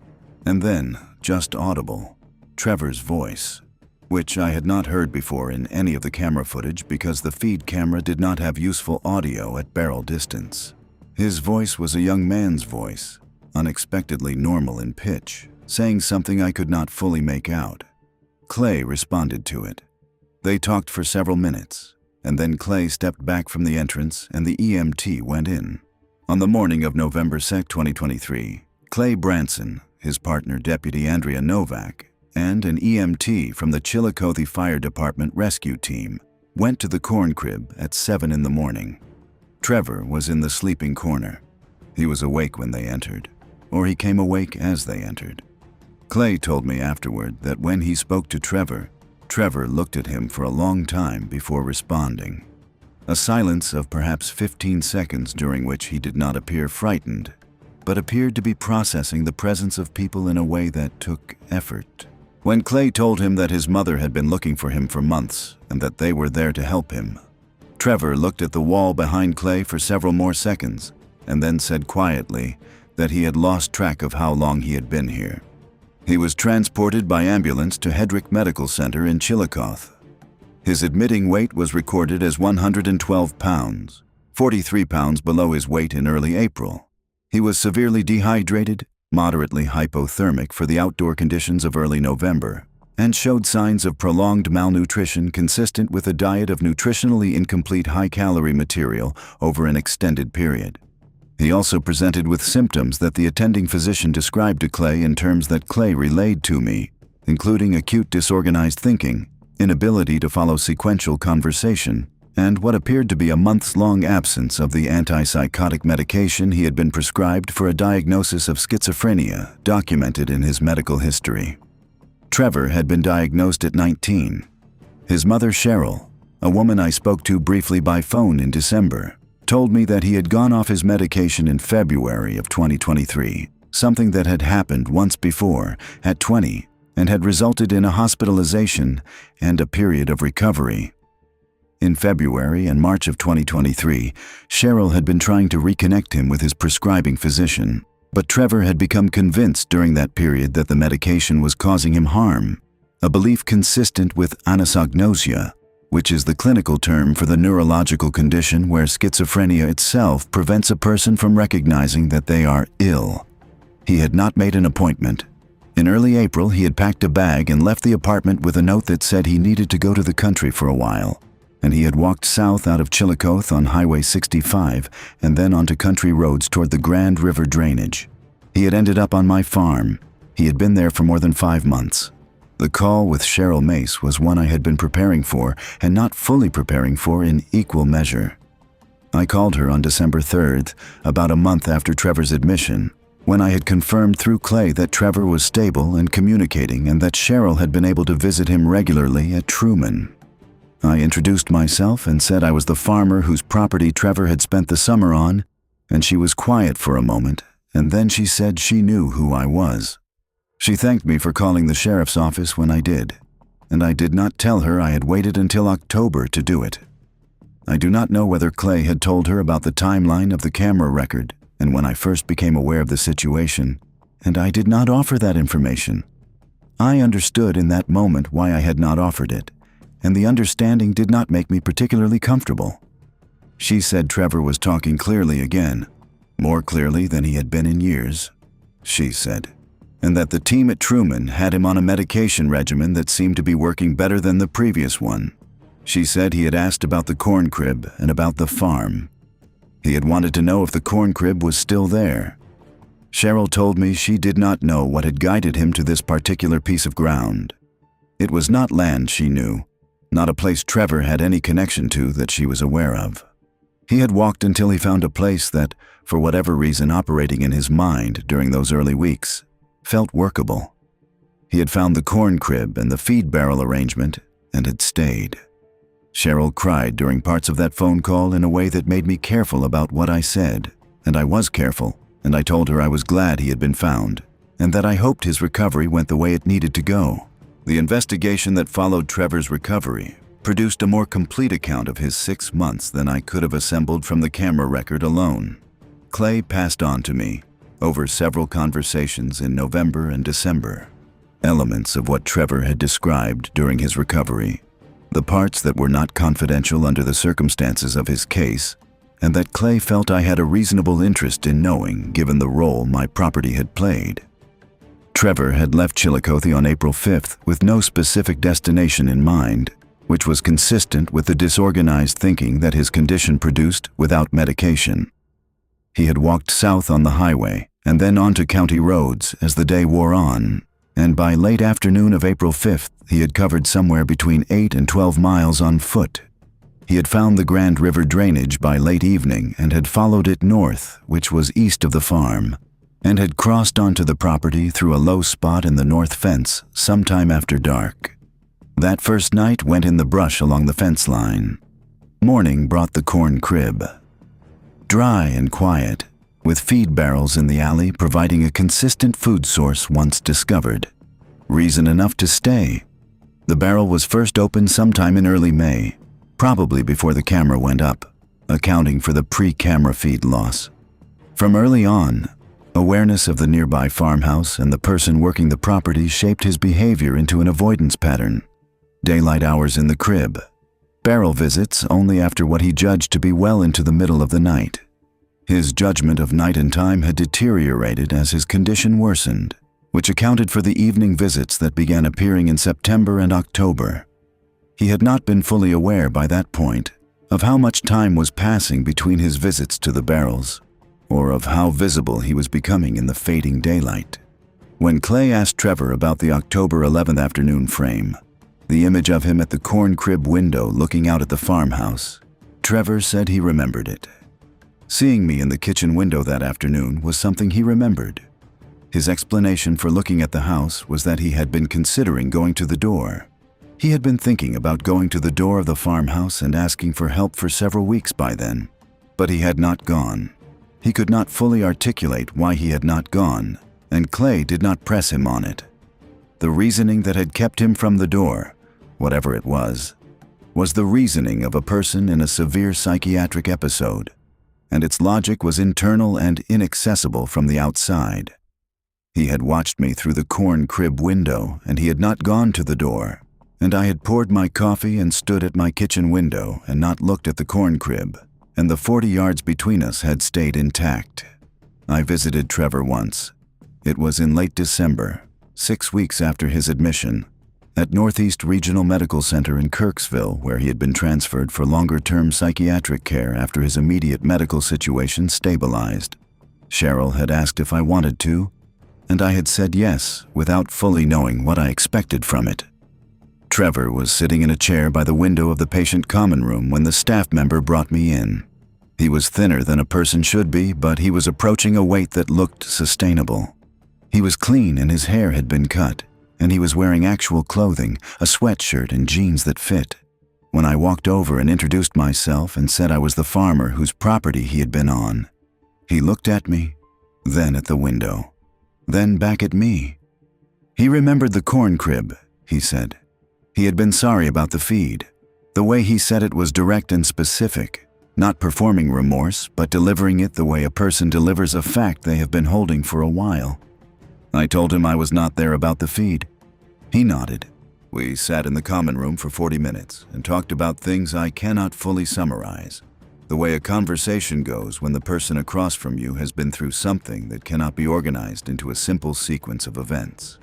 And then, just audible, Trevor's voice, which I had not heard before in any of the camera footage because the feed camera did not have useful audio at barrel distance. His voice was a young man's voice, unexpectedly normal in pitch, saying something I could not fully make out. Clay responded to it. They talked for several minutes, and then Clay stepped back from the entrance and the EMT went in. On the morning of November 2, 2023, Clay Branson, his partner Deputy Andrea Novak, and an EMT from the Chillicothe Fire Department rescue team went to the corn crib at 7 in the morning. Trevor was in the sleeping corner. He was awake when they entered, or he came awake as they entered. Clay told me afterward that when he spoke to Trevor, Trevor looked at him for a long time before responding. A silence of perhaps 15 seconds during which he did not appear frightened, but appeared to be processing the presence of people in a way that took effort. When Clay told him that his mother had been looking for him for months and that they were there to help him, Trevor looked at the wall behind Clay for several more seconds and then said quietly that he had lost track of how long he had been here. He was transported by ambulance to Hedrick Medical Center in Chillicothe. His admitting weight was recorded as 112 pounds, 43 pounds below his weight in early April. He was severely dehydrated, moderately hypothermic for the outdoor conditions of early November, and showed signs of prolonged malnutrition consistent with a diet of nutritionally incomplete high-calorie material over an extended period. He also presented with symptoms that the attending physician described to Clay in terms that Clay relayed to me, including acute disorganized thinking, inability to follow sequential conversation, and what appeared to be a months-long absence of the antipsychotic medication he had been prescribed for a diagnosis of schizophrenia documented in his medical history. Trevor had been diagnosed at 19. His mother, Cheryl, a woman I spoke to briefly by phone in December, told me that he had gone off his medication in February of 2023, something that had happened once before, at 20, and had resulted in a hospitalization and a period of recovery. In February and March of 2023, Cheryl had been trying to reconnect him with his prescribing physician, but Trevor had become convinced during that period that the medication was causing him harm, a belief consistent with anosognosia, which is the clinical term for the neurological condition where schizophrenia itself prevents a person from recognizing that they are ill. He had not made an appointment. In early April, he had packed a bag and left the apartment with a note that said he needed to go to the country for a while, and he had walked south out of Chillicothe on Highway 65 and then onto country roads toward the Grand River drainage. He had ended up on my farm. He had been there for more than 5 months. The call with Cheryl Mace was one I had been preparing for and not fully preparing for in equal measure. I called her on December 3rd, about a month after Trevor's admission, when I had confirmed through Clay that Trevor was stable and communicating and that Cheryl had been able to visit him regularly at Truman. I introduced myself and said I was the farmer whose property Trevor had spent the summer on, and she was quiet for a moment, and then she said she knew who I was. She thanked me for calling the sheriff's office when I did, and I did not tell her I had waited until October to do it. I do not know whether Clay had told her about the timeline of the camera record and when I first became aware of the situation, and I did not offer that information. I understood in that moment why I had not offered it, and the understanding did not make me particularly comfortable. She said Trevor was talking clearly again, more clearly than he had been in years, she said, and that the team at Truman had him on a medication regimen that seemed to be working better than the previous one. She said he had asked about the corn crib and about the farm. He had wanted to know if the corn crib was still there. Cheryl told me she did not know what had guided him to this particular piece of ground. It was not land she knew, not a place Trevor had any connection to that she was aware of. He had walked until he found a place that, for whatever reason operating in his mind during those early weeks, felt workable. He had found the corn crib and the feed barrel arrangement and had stayed. Cheryl cried during parts of that phone call in a way that made me careful about what I said, and I was careful, and I told her I was glad he had been found, and that I hoped his recovery went the way it needed to go. The investigation that followed Trevor's recovery produced a more complete account of his 6 months than I could have assembled from the camera record alone. Clay passed on to me, over several conversations in November and December, elements of what Trevor had described during his recovery, the parts that were not confidential under the circumstances of his case, and that Clay felt I had a reasonable interest in knowing given the role my property had played. Trevor had left Chillicothe on April 5th with no specific destination in mind, which was consistent with the disorganized thinking that his condition produced without medication. He had walked south on the highway and then onto county roads as the day wore on, and by late afternoon of April 5th, he had covered somewhere between 8 and 12 miles on foot. He had found the Grand River drainage by late evening and had followed it north, which was east of the farm, and had crossed onto the property through a low spot in the north fence sometime after dark. That first night went in the brush along the fence line. Morning brought the corn crib. Dry and quiet, with feed barrels in the alley providing a consistent food source once discovered. Reason enough to stay. The barrel was first opened sometime in early May, probably before the camera went up, accounting for the pre-camera feed loss. From early on, awareness of the nearby farmhouse and the person working the property shaped his behavior into an avoidance pattern. Daylight hours in the crib. Barrel visits only after what he judged to be well into the middle of the night. His judgment of night and time had deteriorated as his condition worsened, which accounted for the evening visits that began appearing in September and October. He had not been fully aware by that point of how much time was passing between his visits to the barrels, or of how visible he was becoming in the fading daylight. When Clay asked Trevor about the October 11th afternoon frame, the image of him at the corn crib window looking out at the farmhouse, Trevor said he remembered it. Seeing me in the kitchen window that afternoon was something he remembered. His explanation for looking at the house was that he had been considering going to the door. He had been thinking about going to the door of the farmhouse and asking for help for several weeks by then, but he had not gone. He could not fully articulate why he had not gone, and Clay did not press him on it. The reasoning that had kept him from the door, whatever it was the reasoning of a person in a severe psychiatric episode, and its logic was internal and inaccessible from the outside. He had watched me through the corn crib window, and he had not gone to the door, and I had poured my coffee and stood at my kitchen window and not looked at the corn crib, and the 40 yards between us had stayed intact. I visited Trevor once. It was in late December, 6 weeks after his admission, at Northeast Regional Medical Center in Kirksville, where he had been transferred for longer-term psychiatric care after his immediate medical situation stabilized. Cheryl had asked if I wanted to, and I had said yes, without fully knowing what I expected from it. Trevor was sitting in a chair by the window of the patient common room when the staff member brought me in. He was thinner than a person should be, but he was approaching a weight that looked sustainable. He was clean and his hair had been cut, and he was wearing actual clothing, a sweatshirt and jeans that fit. When I walked over and introduced myself and said I was the farmer whose property he had been on, he looked at me, then at the window, then back at me. He remembered the corn crib, he said. He had been sorry about the feed. The way he said it was direct and specific, not performing remorse, but delivering it the way a person delivers a fact they have been holding for a while. I told him I was not there about the feed. He nodded. We sat in the common room for 40 minutes and talked about things I cannot fully summarize. The way a conversation goes when the person across from you has been through something that cannot be organized into a simple sequence of events.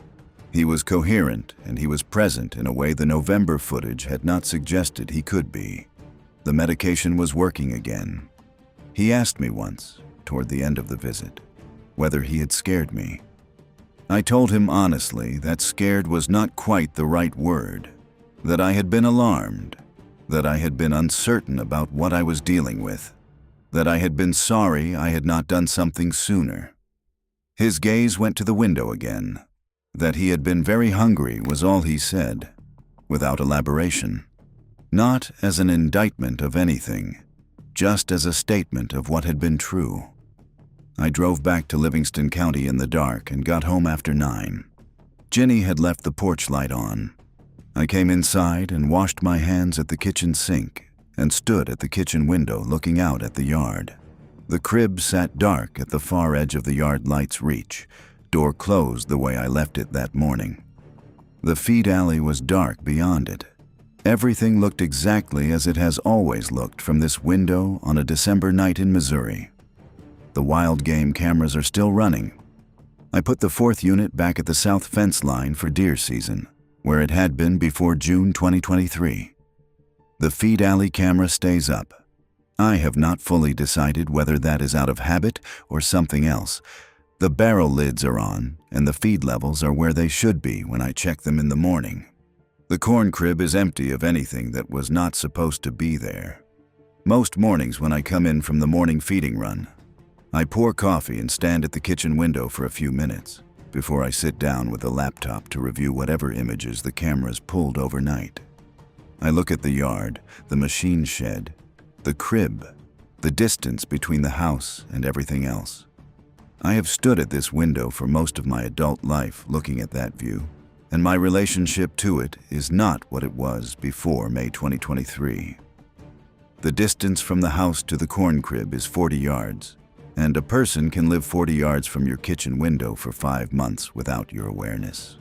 He was coherent and he was present in a way the November footage had not suggested he could be. The medication was working again. He asked me once, toward the end of the visit, whether he had scared me. I told him honestly that scared was not quite the right word, that I had been alarmed, that I had been uncertain about what I was dealing with, that I had been sorry I had not done something sooner. His gaze went to the window again. That he had been very hungry was all he said, without elaboration. Not as an indictment of anything, just as a statement of what had been true. I drove back to Livingston County in the dark and got home after 9. Ginny had left the porch light on. I came inside and washed my hands at the kitchen sink and stood at the kitchen window looking out at the yard. The crib sat dark at the far edge of the yard light's reach, door closed the way I left it that morning. The feed alley was dark beyond it. Everything looked exactly as it has always looked from this window on a December night in Missouri. The wild game cameras are still running. I put the 4th unit back at the south fence line for deer season, where it had been before June 2023. The feed alley camera stays up. I have not fully decided whether that is out of habit or something else. The barrel lids are on, and the feed levels are where they should be when I check them in the morning. The corn crib is empty of anything that was not supposed to be there. Most mornings when I come in from the morning feeding run, I pour coffee and stand at the kitchen window for a few minutes before I sit down with the laptop to review whatever images the cameras pulled overnight. I look at the yard, the machine shed, the crib, the distance between the house and everything else. I have stood at this window for most of my adult life looking at that view, and my relationship to it is not what it was before May 2023. The distance from the house to the corn crib is 40 yards, and a person can live 40 yards from your kitchen window for 5 months without your awareness.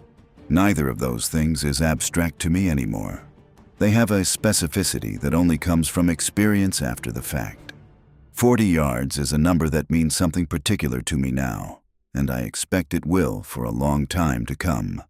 Neither of those things is abstract to me anymore. They have a specificity that only comes from experience after the fact. 40 yards is a number that means something particular to me now, and I expect it will for a long time to come.